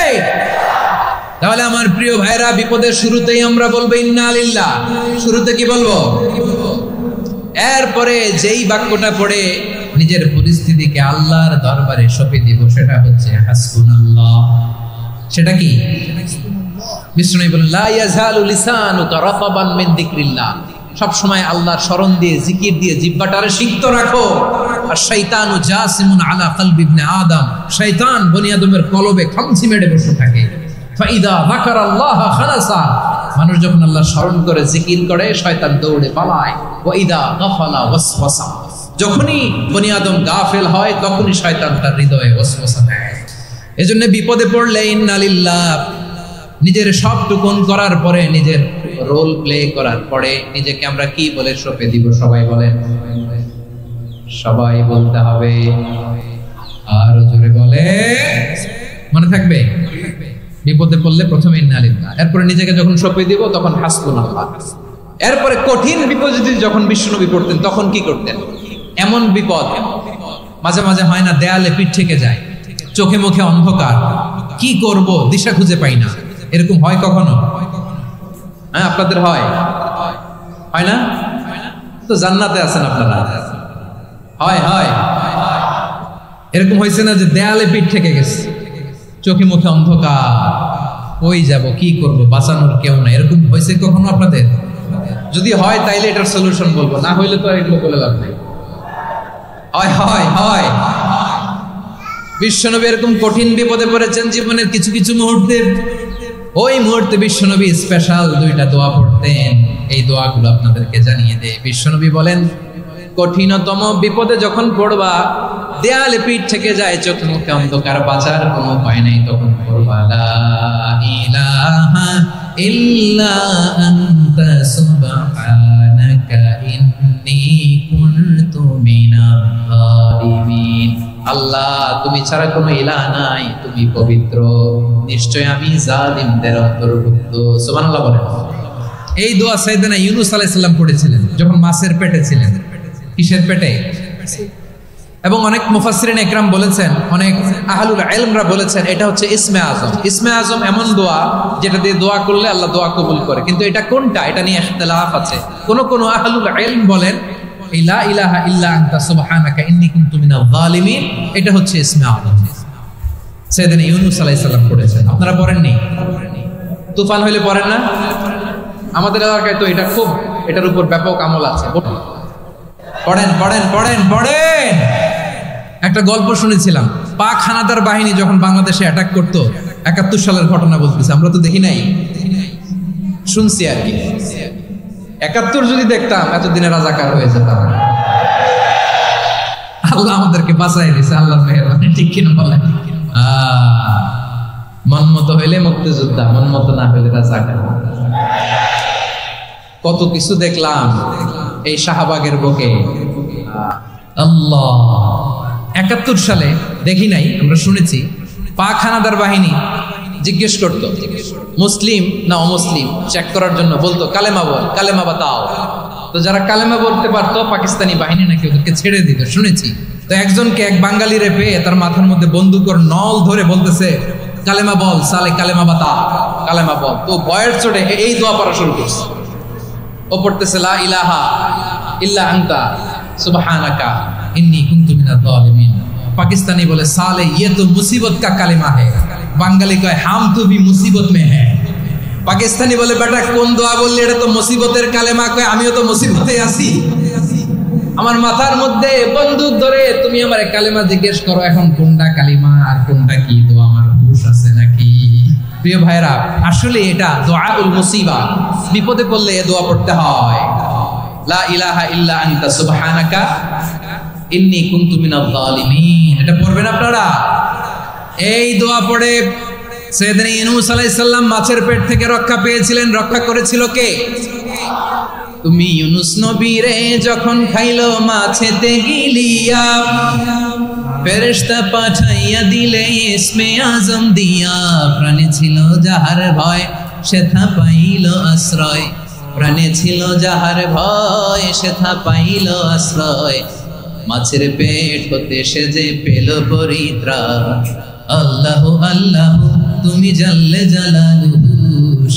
তাহলে আমার প্রিয় ভাইরা, বিপদের শুরুতেই আমরা বলবো ইন্না লিল্লাহ। শুরুতে কি বলবো? এরপরে যেই বাক্যটা পড়ে নিজের পরিস্থিতিকে আল্লাহর দরবারে সঁপে দিব, সেটা হচ্ছে হাসবুনাল্লাহ। সেটা কি? বিষ্ণু বলেন লা ইয়াজালু লিসানুকা রাতাবান মিন যিকরিল্লাহ। সব সময় আল্লাহর স্মরণ দিয়ে, জিকির দিয়ে জিহ্বাটারে সিক্ত রাখো। আর শয়তানু জাসিমুন আলা কলবি ইবনে আদম। শয়তান বনি আদমের কলবে খামচি মেরে বসে থাকে। ফাইদা যাকারাল্লাহ খালাসা। মানুষ যখন আল্লাহর স্মরণ করে, জিকির করে, শয়তান দৌড়ে পালায়। ওয়া ইদা গাফালা ওয়াসওয়াসা। যখনই বনি আদম গাফেল হয়, তখনই শয়তান তার হৃদয়ে ওয়াসওয়াসা দেয়। এজন্য বিপদে পড়লে ইন্না লিল্লাহ, নিজের সব টুকুন করার পরে, নিজের রোল প্লে করার পরে নিজেকে আমরা কি বলে সঁপে দিব? সবাই বলেন, সবাই বলতে হবে। আর জোরে বলে, মনে থাকবে? বিপদে পড়লে প্রথমে ইন্না লিল্লাহ, এরপরে নিজেকে যখন সঁপে দিব তখন হাসবুনাল্লাহ। এরপরে কঠিন বিপদে যখন বিশ্বনবী পড়তেন তখন কি করতেন? এমন বিপদ মাঝে মাঝে হয় না, দেয়ালে পিঠ থেকে যায়, চোখে মুখে অন্ধকার, কি করব দিশা খুঁজে পাই না, এরকম হয় কখনো? হ্যাঁ, আপনাদের হয়? হয় না? তো জান্নাতে আছেন আপনারা। হয় হয় এরকম হয়েছে না যে দেয়ালে পিঠ থেকে গেছে, চোখে মুখে অন্ধকার, কই যাব, কি করব, বাঁচানোর কেউ না, এরকম হয়েছে কখনো আপনাদের? যদি হয় তাইলে এটার সলিউশন বলবো, না হইলে তো এগুলো বলে লাভ নেই। হয় হয় হয় বিশ্বনবী এরকম কঠিন বিপদে পড়েছেন জীবনের কিছু কিছু মুহূর্তে। ওই মুহূর্তে বিশ্বনবী স্পেশাল দুইটা দোয়া পড়তেন। এই দোয়াগুলো আপনাদেরকে জানিয়ে দেয়। বিশ্বনবী বলেন, কঠিনতম বিপদে যখন পড়বা, দেয়ালে পিঠ থেকে যায়, চোখে মুখে অন্ধকার, বাঁচার কোনো উপায় নাই, তখন পড়বা লা ইলাহা ইল্লা আনতা সুবহানাকা ইন্নী কুনতু মিনাল যালিমিন। আল্লাহ, তুমি ছাড়া কোনো ইলাহ নাই, তুমি পবিত্র, নিশ্চয় আমি জালিমদের অন্তর্ভুক্ত। সুবহানাল্লাহ বলেন। এই দোয়া সাইয়েদনা ইউনূস আলাইহিস সালাম পড়েছিলেন যখন মাছের পেটে ছিলেন। কিসের পেটে? এবং অনেক মুফাসসিরিন ইকরাম বলেছেন, অনেক আহলুল ইলমরা বলেছেন, এটা হচ্ছে ইসমে আজম। ইসমে আজম এমন দোয়া যেটা দিয়ে দোয়া করলে আল্লাহ দোয়া কবুল করে, কিন্তু এটা কোনটা, এটা নিয়ে ইখতিলাফ আছে। কোন কোন আহলুল ইলম বলেন লা ইলাহা ইল্লা আনতা সুবহানাকা ইন্নী কুনতু মিনাল যালিমিন, এটা হচ্ছে ইসমে আজম। সাইয়েদনা ইউনূস আলাইহিস সালাম পড়েছেন। আপনারা পড়েননি? তুফান হইলে পড়েন না? আমাদের এলাকায় তো এটা খুব, এটার উপর ব্যাপক আমল আছে। পড়েন পড়েন পড়েন পড়েন। একটা গল্প শুনেছিলাম, পাক হানাদার বাহিনী যখন বাংলাদেশে অ্যাটাক করতো, ৭১ সালের ঘটনা বলতেছে, আমরা তো দেখি নাই, শুনছি আর কি। ৭১ যদি দেখতাম এতদিনে রাজাকার হয়ে যেতাম। আল্লাহ আমাদেরকে বাঁচাই দিয়েছে, আল্লাহর মেহেরবানি। ঠিক কিনা বলেন? মন মতো হইলে মুক্তিযোদ্ধা, মন মতো না হইলে রাজাকার। কত কিছু দেখলাম এই শাহবাগের বুকে। আল্লাহ, ৭১ সালে দেখি নাই, আমরা শুনেছি পাক হানাদার বাহিনী জিজ্ঞেস করতো মুসলিম না অমুসলিম চেক করার জন্য, বলতো কালেমা বল, কালেমা বাতাও। তো যারা কালেমা বলতে পারতো পাকিস্তানি বাহিনী নাকি ওদেরকে ছেড়ে দিত, শুনেছি। তো একজনকে, এক বাঙালি রে পেয়ে তার মাথার মধ্যে বন্দুকের নল ধরে বলতেছে কালেমা বল সালে, কালেমা বাতা, কালেমা বল। তো ভয়ের চোটে এই দোয়া পড়া শুরু করছে। ও পড়তেছে লা ইলাহা ইল্লা আনতা সুবহানাকা ইন্নী কুনতু মিনাল যালিমিন। পাকিস্তানি বলে সালে ये तो मुसीबत का कलेमा है। বাঙালি কয় হাম তো ভি মুসিবত মে হ্যায়। পাকিস্তানি বলে বেটা কোন দোয়া বললি, এটা তো মুসিবতের কালেমা। কয় আমিও তো মুসিবতে আছি, আমার মাথার মধ্যে বন্দুক ধরে তুমি আমার কালেমা জিজ্ঞেস করো, এখন কোনটা কালিমা আর কোনটা কি দোয়া, আমার হুঁশ আছে নাকি? প্রিয় ভাইরা, আসলে এটা দুআউল মুসিবা, বিপদে পড়লে এই দোয়া পড়তে হয়। লা ইলাহা ইল্লা আনতা সুবহানাকা ইন্নী কুনতু মিনাল যালিমিন। এটা পড়বেন আপনারা। এই দোয়া পড়ে সাইয়েদনা ইউনূস আলাইহিস সালাম মাছের পেট থেকে রক্ষা পেয়েছিলেন। রক্ষা করেছিল কে? তুমি ইউনূস নবীরে যখন খাইলো মাছেতে গিলিয়া, ফেরেশতা পাঠাইয়া দিলে ইসমে আজম দিয়া, প্রাণে ছিল যাহার ভয় সেথা পাইল আশ্রয়, প্রাণে ছিল যাহার ভয় সেথা পাইল আশ্রয়, মাছের পেট হতে সে যে পেল পরিত্রাণ। আল্লাহু আল্লাহু তুমি জাল্লে জালালুহু,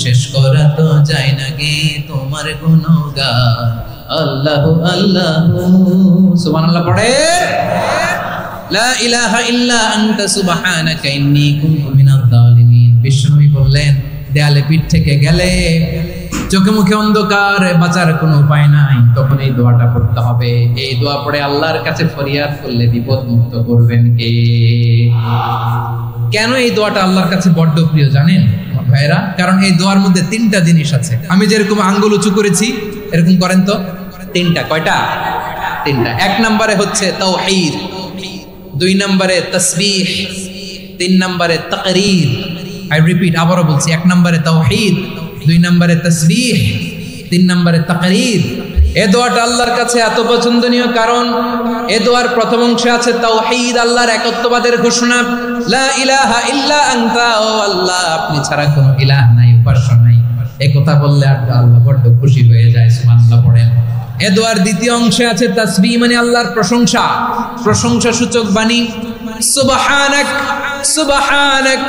শেষ করা তো যায় না গে তোমার গুণগান। আল্লাহু আল্লাহু সুবহানাল্লাহ পড়ে। লা ইলাহা ইল্লা আনতা সুবহানাকা ইন্নী কুনতু মিনাজ জালিমিন। বিষ্ণুই বললেন, দেয়ালে পিঠ থেকে গেলে, চোখে মুখে অন্ধকার, বাঁচার কোনো উপায় নাই, তখন এই দোয়াটা পড়তে হবে। এই দোয়া পড়ে আল্লাহর কাছে ফরিয়াদ করলে বিপদ মুক্ত করবেন কে? কেন এই দোয়াটা আল্লাহর কাছে বড্ড প্রিয় জানেন ভাইরা? কারণ এই দোয়ার মধ্যে তিনটা জিনিস আছে। আমি যেরকম আঙ্গুল উঁচু করেছি এরকম করেন তো। তিনটা। কয়টা? তিনটা। এক নম্বরে হচ্ছে তাওহীদ, দুই নম্বরে তাসবিহ, তিন নম্বরে তাকরীর। আই রিপিট, আবারও বলছি, এক নম্বরে তাওহীদ, দুই নম্বরে তাসবিহ, তিন নম্বরে তাকরীর। এ দোয়াটা আল্লাহর কাছে এত পছন্দনীয় কারণ এ দোয়ার প্রথম অংশে আছে তাওহীদ, আল্লাহর একত্ববাদের ঘোষণা। লা ইলাহা ইল্লা আনতা, ও আল্লাহ আপনি ছাড়া কোনো ইলাহ নাই, উপাস্য নাই। এই কথা বললে আল্লাহ বড় খুশি হয়ে যায়। সুবহানাল্লাহ পড়েন। এ দোয়ার দ্বিতীয় অংশে আছে তাসবিহ, মানে আল্লাহর প্রশংসা, প্রশংসা সূচক বাণী। সুবহানাক সুবহানাক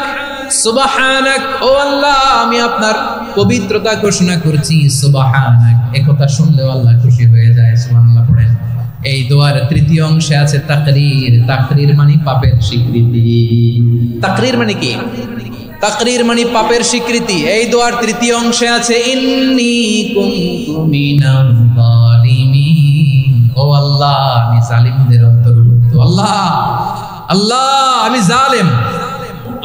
সুবহানাক, ও আল্লাহ আমি আপনার পবিত্রতা ঘোষণা করছি। সুবহানাক, এই কথা শুনলেও আল্লাহ খুশি হয়ে যায়। সুবহানাল্লাহ পড়েন। এই দোয়ার তৃতীয় অংশে আছে তাকরীর। তাকরীর মানে পাপের স্বীকৃতি। তাকরীর মানে কি? তাকরীর মানে পাপের স্বীকৃতি। এই দোয়ার তৃতীয় অংশে আছে ইন্নী কুনতু মিনাল যালিমিন, ও আল্লাহ আমি জালিমদের অন্তর্ভুক্ত। আল্লাহ আল্লাহ আমি জালেম,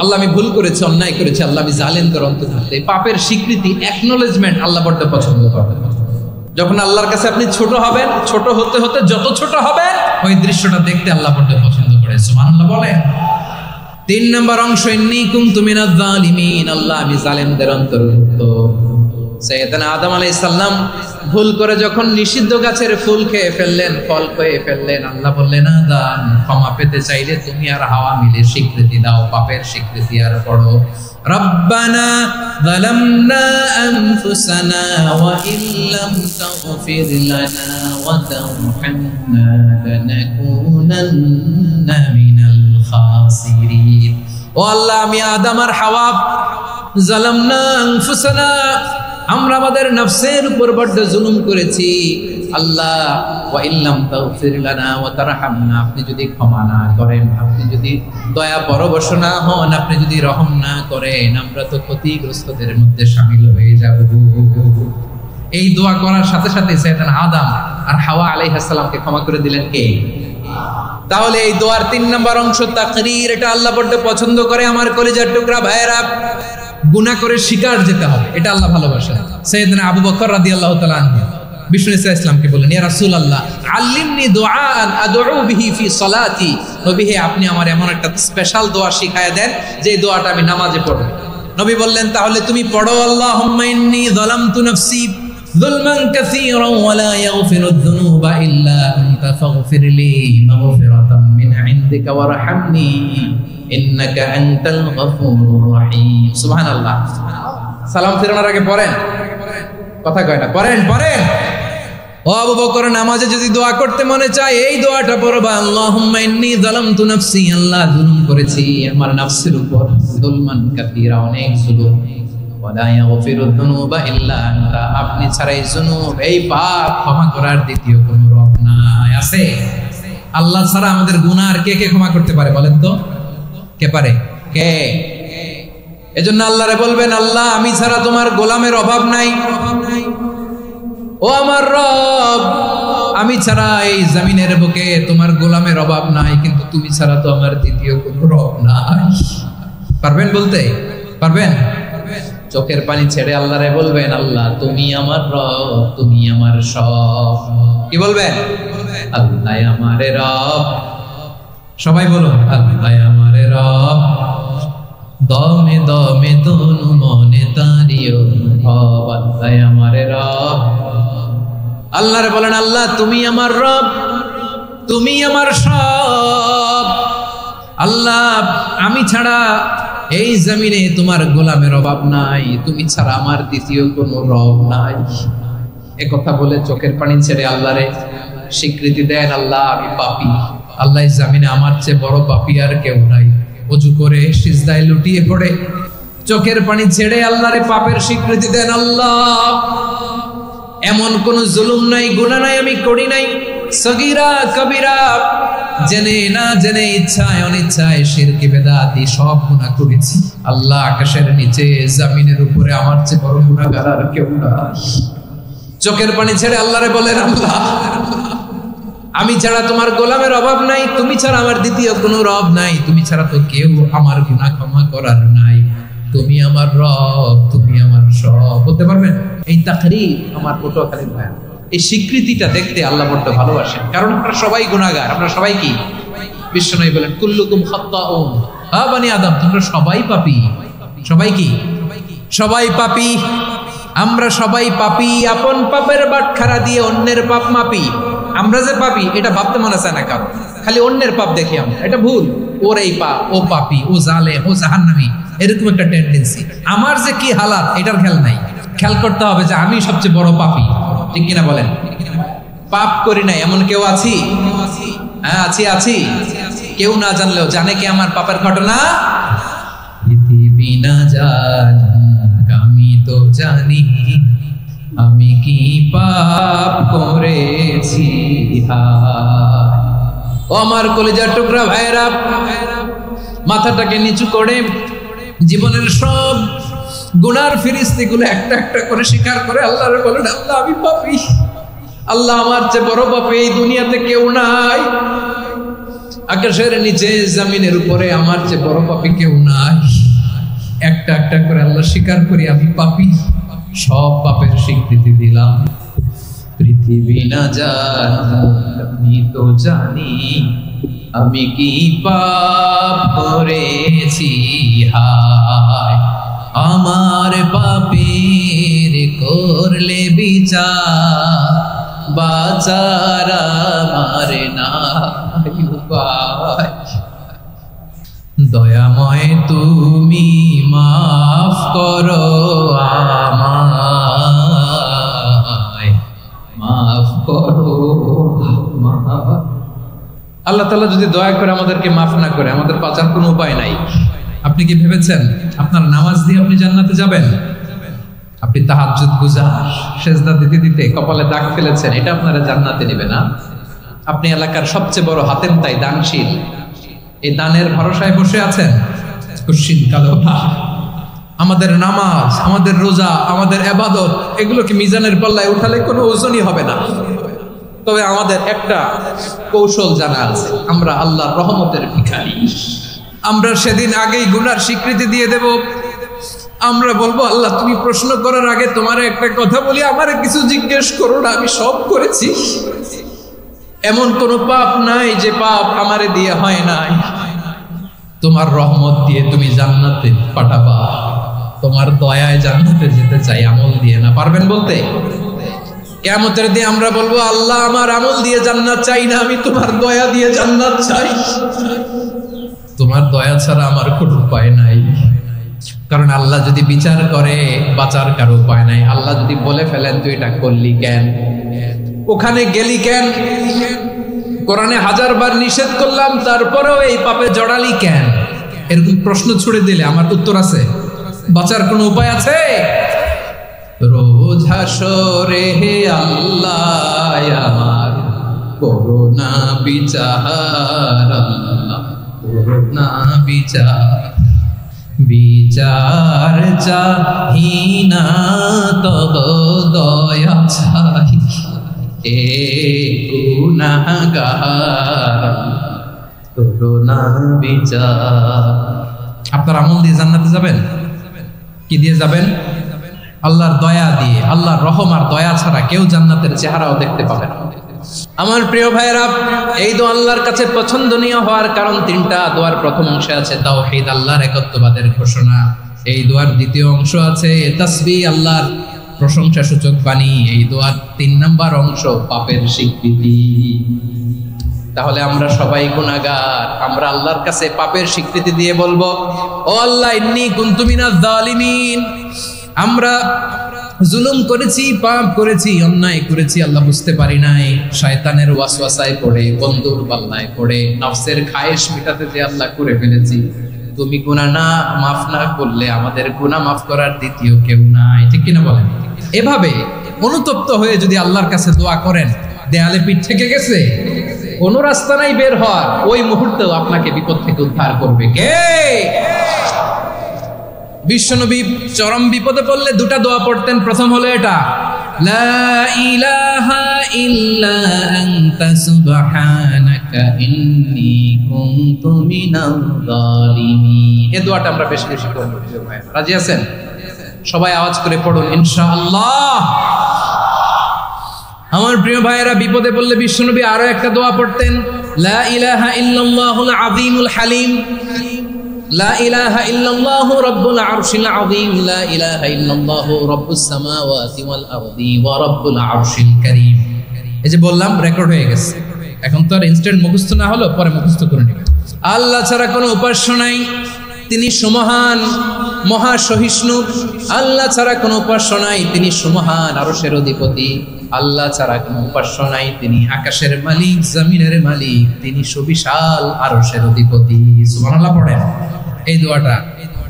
আল্লাহ আমি ভুল করেছি, অন্যায় করেছি, আল্লাহ আমি জালেমদের অন্তর্ভুক্ত। এই পাপের স্বীকৃতি, অ্যাকনলেজমেন্ট আল্লাহ বড় পছন্দ করেন। যখন আল্লাহর কাছে আপনি ছোট হবেন, ছোট হতে হতে যত ছোট হবেন ওই দৃশ্যটা দেখতে আল্লাহ বড় পছন্দ করে। সুবহানাল্লাহ বলেন। তিন নম্বর অংশ ইন্নী কুনতু মিনাজ জালিমিন, আল্লাহ আমি জালেমদের অন্তর্ভুক্ত। সাইয়েদনা আদম আলাইহিস সালাম ভুল করে যখন নিষিদ্ধ গাছের ফুল খেয়ে ফেললেন, ফল খেয়ে ফেললেন, আল্লাহ বললেন আদম ক্ষমা পেতে চাইলে তুমি আর হাওয়া মিলে স্বীকৃতি দাও, পাপের স্বীকৃতি আর পড়ো। রব্বানা যালামনা আনফুসানা ওয়া ইল্লাম তাগফির লানা ওয়া তারহামনা লানাকুনান্না মিনাল খাসিরিন। ও আল্লাহ আমি আদম আর হাওয়া যালামনা আনফুসানা, আমরা আমাদের নফসের উপর বড় জুলুম করেছি। আল্লাহ ওয়া ইল্লাম তাগফির লানা ওয়া তারহামনা, আপনি যদি ক্ষমা না করেন, আপনি যদি দয়া পরবশ না হন, আপনি যদি রহম না করেন, আমরা তো ক্ষতিগ্রস্তদের মধ্যে শামিল হয়ে যাব। এই দোয়া করার সাথে সাথে সাইয়েদনা আদম আর হাওয়া আলাইহিস সালামকে ক্ষমা করে দিলেন কে? তাহলে এই দোয়ার তিন নম্বর অংশ তাকরীর, এটা আল্লাহ বড় পছন্দ করে। আমার কলিজার টুকরা ভাইয়েরা, গুনাহ করে শিকার যেতে হবে, এটা আল্লাহ ভালোবাসেন। সাইয়েদনা আবু বকর রাদিয়াল্লাহু তাআলা আনহু বিষ্ণু ইসলামকে বললেন, ইয়া রাসূলুল্লাহ আল্লিমনি দুআআন আদউ বিহি ফি সালাতি, নবী হে আপনি আমার এমন একটা স্পেশাল দোয়া শিখায়া দেন যে দোয়াটা আমি নামাজে পড়ব। নবী বললেন, তাহলে তুমি পড়ো আল্লাহুম্মা ইন্নী যালামতু নাফসি যুলমান কাসীরান ওয়া লা ইয়াগফিরুয যুনুবা ইল্লা আনতা ফাগফিরলি মাগফিরাতাম মিন ইনদিকা ওয়ারহামনি ইন্নাকা আনতাল গফুরুর রহিম। সুবহানাল্লাহ। সালাম ফেরানোর আগে পড়েন, কথা কয় না, পড়েন পড়েন। ও আবু বকর, নামাজে যদি দোয়া করতে মনে চায় এই দোয়াটা পড়বা, আল্লাহুম্মা ইন্নী যালামতু নাফসি, আল্লাহ জুলুম করেছি আমার নফসের উপর, যুলমান কাসীরা, অনেক জুলুম, ওয়া লা ইয়াগফিরুয যুনুবা ইল্লা আনতা, আপনি ছাড়াই জুনুব এই পাপ ক্ষমা করার দ্বিতীয় কোনো রব নাই। আছে? আল্লাহ ছাড়া আমাদের গুনাহ আর কে কে ক্ষমা করতে পারে বলেন তো? কে পারে? কে? এজন্য আল্লাহরে বলবেন, আল্লাহ আমি ছাড়া তোমার গোলামের অভাব নাই, ও আমার রব আমি ছাড়া এই জমিনের বুকে তোমার গোলামের অভাব নাই, কিন্তু তুমি ছাড়া তো আমার দ্বিতীয় কোনো রব নাই। পারবেন বলতে? পারবেন? চোখের পানি ছেড়ে আল্লাহরে বলবেন, আল্লাহ তুমি আমার রব, তুমি আমার সব। কি বলবেন? আল্লাহ আমারে রব। সবাই বলুন, আল্লাহ আমারে রব, দমে দমে তনু মনে তারি অনুভব। আল্লাহ আমারে রব। আল্লাহরে বলেন, আল্লাহ তুমি আমার রব, তুমি আমার সব। আল্লাহ আমি ছাড়া এই জমিনে তোমার গোলামের অভাব নাই, তুমি ছাড়া আমার দ্বিতীয় কোনো রব নাই। এ কথা বলে চোখের পানি ছেড়ে আল্লাহরে স্বীকৃতি দেন, আল্লাহ আমি পাপী, আল্লাহ জমিনে আমার চেয়ে বড় পাপী আর কেউ নাই। ওযু করে সিজদায় লুটিয়ে পড়ে চোখের পানি ছেড়ে আল্লাহরে পাপের স্বীকৃতি দেন, আল্লাহ এমন কোন জুলুম নাই, গুনাহ নাই আমি করি নাই, সগীরা কবিরা, জেনে না জেনে, ইচ্ছায় অনিচ্ছায়, শিরকি বেদাতি সব গুনাহ করেছি। আল্লাহ আকাশের নিচে জমিনের উপরে আমার চেয়ে বড় গুনাহগার আর কেউ নাই। চোখের পানি ছেড়ে আল্লাহরে বলেন, আল্লাহ আমি ছাড়া তোমার গোলামের অভাব নাই, তুমি ছাড়া আমার দ্বিতীয় কোনো রব নাই, তুমি ছাড়া তো কেউ আমার গুনাহ ক্ষমা করার নাই, তুমি আমার রব, তুমি আমার সব। বলতে পারবেন? এই তাকরীর আমার পটুয়াখালীর ভাই, এই স্বীকৃতিটা দেখতে আল্লাহ বড় ভালোবাসেন, কারণ আমরা সবাই গুনাহগার। আমরা সবাই কি? বিশ্বনবী বলেন, কুল্লুকুম খাত্তাউন, হ্যাঁ বনি আদম তোমরা সবাই পাপী। সবাই কি? সবাই পাপী। আমরা সবাই পাপী। আপন পাপের বাটখারা দিয়ে অন্যের পাপ মাপি। আমরা যে পাপী এটা ভাবতে মনে চায় না কারণ, খালি অন্যের পাপ দেখি আমরা, এটা ভুল। ওর এই পাপ, ও পাপী, ও জালেম, ও জাহান্নামী, এরকম একটা টেন্ডেন্সি। আমার যে কি হালাত এটার খেয়াল নাই। খেয়াল করতে হবে যে আমি সবচেয়ে বড় পাপী, ঠিক কিনা বলেন? পাপ করি না এমন কেউ আছি? হ্যাঁ আছি। কেউ না জানলেও জানে কি আমার পাপের ঘটনা? পৃথিবী না জানুক আমি তো জানি, আমি কি পাপ করেছি। ও আমার কলিজার টুকরা ভাইরা, মাথাটাকে নিচু করে জীবনের সব গুনার ফিরিস্তিগুলো একটা একটা করে স্বীকার করে আল্লাহরে বলেন, আল্লাহ আমি পাপী, আল্লাহ আমার চেয়ে বড় পাপী এই দুনিয়াতে কেউ নাই। আকাশের নিচে জমিনের উপরে আমার চেয়ে বড় পাপী কেউ নাই। একটা একটা করে আল্লাহ স্বীকার করি আমি পাপী, সব পাপের স্বীকৃতি দিলাম। পৃথিবী না জানুক আমি তো জানি, আমি কি পাপ করেছি। হায় আমার পাপের করলে বিচার, বাঁচার আমার নাই উপায়। দয়াময় তুমি মাফ করো আমায়, মাফ করো আমায়। আল্লাহ তাআলা যদি দয়া করে আমাদেরকে মাফ না করে, আমাদের বাঁচার কোনো উপায় নাই। আপনি কি ভেবেছেন আপনার নামাজ দিয়ে আপনি জান্নাতে যাবেন? আপনি তাহাজ্জুদ গুজার, সেজদা দিতে দিতে কপালে দাগ ফেলেছেন, এটা আপনারা জান্নাতে নেবে না। আপনি এলাকার সবচেয়ে বড় হাতেম তাই দানশীল, এই দানের ভরসায় বসে আছেন, কুশ্চিন কালো না। আমাদের নামাজ, আমাদের রোজা, আমাদের ইবাদত, এগুলোকে মিজানের পাল্লায় উঠালে কোনো ওজনই হবে না। তবে আমাদের একটা কৌশল জানা আছে, আমরা আল্লাহর রহমতের ভিখারি। আমরা সেদিন আগেই গুনার স্বীকৃতি দিয়ে দেব। আমরা বলবো, আল্লাহ তুমি প্রশ্ন করার আগে তোমার একটা কথা বলি, আমারে কিছু জিজ্ঞেস করো না, আমি সব করেছি। এমন কোন পাপ নাই যে পাপ আমারে দিয়ে হয় নাই। তোমার রহমত দিয়ে তুমি জান্নাতে পাঠাবা, তোমার দয়ায় জান্নাতে যেতে চাই, আমল দিয়ে না। পারবেন বলতে? কিয়ামতের দিন আমরা বলবো, আল্লাহ আমার আমল দিয়ে জান্নাত চাই না, আমি তোমার দয়া দিয়ে জান্নাত চাই। তোমার দয়া ছাড়া আমার কোনো উপায় নাই। কারণ আল্লাহ যদি বিচার করে, বাঁচার কারো উপায় নাই। আল্লাহ যদি বলে ফেলেন তুই এটা করলি কেন, ওখানে গেলি কেন, কোরআনে 1000 বার নিষেধ করলাম তারপরেও এই পাপে জড়ালি কেন, এরকম প্রশ্ন ছুড়ে দিলে আমার উত্তর আছে? বাঁচার কোনো উপায় আছে? রোজ হাসরে হে আল্লাহ আমার করুণা বিচার, আল্লাহ করুণা বিচার, বিচার চাহি না তব দয়া চাই, এ গুনাহগার করুণা বিচার। আপনার আমল দিয়ে জান্নাতে যাবেন? কি দিয়ে যাবেন? আল্লাহর দয়া দিয়ে। আল্লাহর রহম আর দয়া ছাড়া কেউ জান্নাতের চেহারাও দেখতে পাবে না। আমার প্রিয় ভাইয়েরা, এই দোয়া আল্লাহর কাছে পছন্দনীয় হওয়ার কারণ তিনটা। দোয়ার প্রথম অংশে আছে তাওহীদ, আল্লাহর একত্ববাদের ঘোষণা। এই দোয়ার দ্বিতীয় অংশ আছে তাসবিহ, আল্লাহর প্রশংসা সূচক বাণী। এই দোয়ার 3 নাম্বার অংশ পাপের স্বীকৃতি। তাহলে আমরা সবাই গুনাহগার, আমরা আল্লাহর কাছে পাপের স্বীকৃতি দিয়ে বলবো, ও আল্লাহ, ইন্নী কুনতু মিনাজ জালিমিন, আমরা জুলুম করেছি, পাপ করেছি, অন্যায় করেছি, আল্লাহ বুঝতে পারি নাই, শয়তানের ওয়াসওয়াসায় পড়ে, বন্ধুর পাল্লায় পড়ে, নফসের খায়েশ মেটাতে যে আল্লাহ করে ফেলেছি। তুমি গুনাহ না মাফ না করলে আমাদের গুনাহ মাফ করার দ্বিতীয় কেউ নাই। ঠিক কিনা বলেন? এভাবে অনুতপ্ত হয়ে যদি আল্লাহর কাছে দোয়া করেন, দেয়ালে পিঠ থেকে গেছে, কোনো রাস্তা নাই বের হওয়ার, ওই মুহূর্তেও আপনাকে বিপদ থেকে উদ্ধার করবে কে? বিশ্বনবী চরম বিপদে পড়লে দুটা দোয়া পড়তেন। প্রথম হলো এটা, লা ইলাহা ইল্লা আনতা সুবহানাকা ইন্নী কুনতু মিনাজ জালিমিন। এই দোয়াটা আমরা বেশি বেশি করব। রাজি আছেন? সবাই আওয়াজ করে পড়ুন ইনশাআল্লাহ। আমার প্রিয় ভাইয়েরা, বিপদে পড়লে বিশ্বনবী আরো একটা দোয়া পড়তেন, লা ইলাহা ইল্লাল্লাহুল আযীমুল হালিম, লা ইলাহা ইল্লাল্লাহু রাব্বুল আরশিল আযীম, লা ইলাহা ইল্লাল্লাহু রাব্বুস সামাওয়াতি ওয়াল আরদি ওয়া রাব্বুল আরশিল কারীম। এই যে বললাম, রেকর্ড হয়ে গেছে। এখন তো আর ইনস্ট্যান্ট মুখস্থ না হলো, পরে মুখস্থ করে নেবেন। আল্লাহ ছাড়া কোনো উপাস্য নাই, তিনি সুমহান, মহা সহিষ্ণু। আল্লাহ ছাড়া কোনো উপাস্য নাই, তিনি সুমহান, আরশের অধিপতি। আল্লাহ ছাড়া কোনো উপাস্য নাই, তিনি আকাশের মালিক, জমিনের মালিক, তিনি সুবিশাল, আরশের অধিপতি। সুবহানাল্লাহ পড়েন। এই দোয়াটা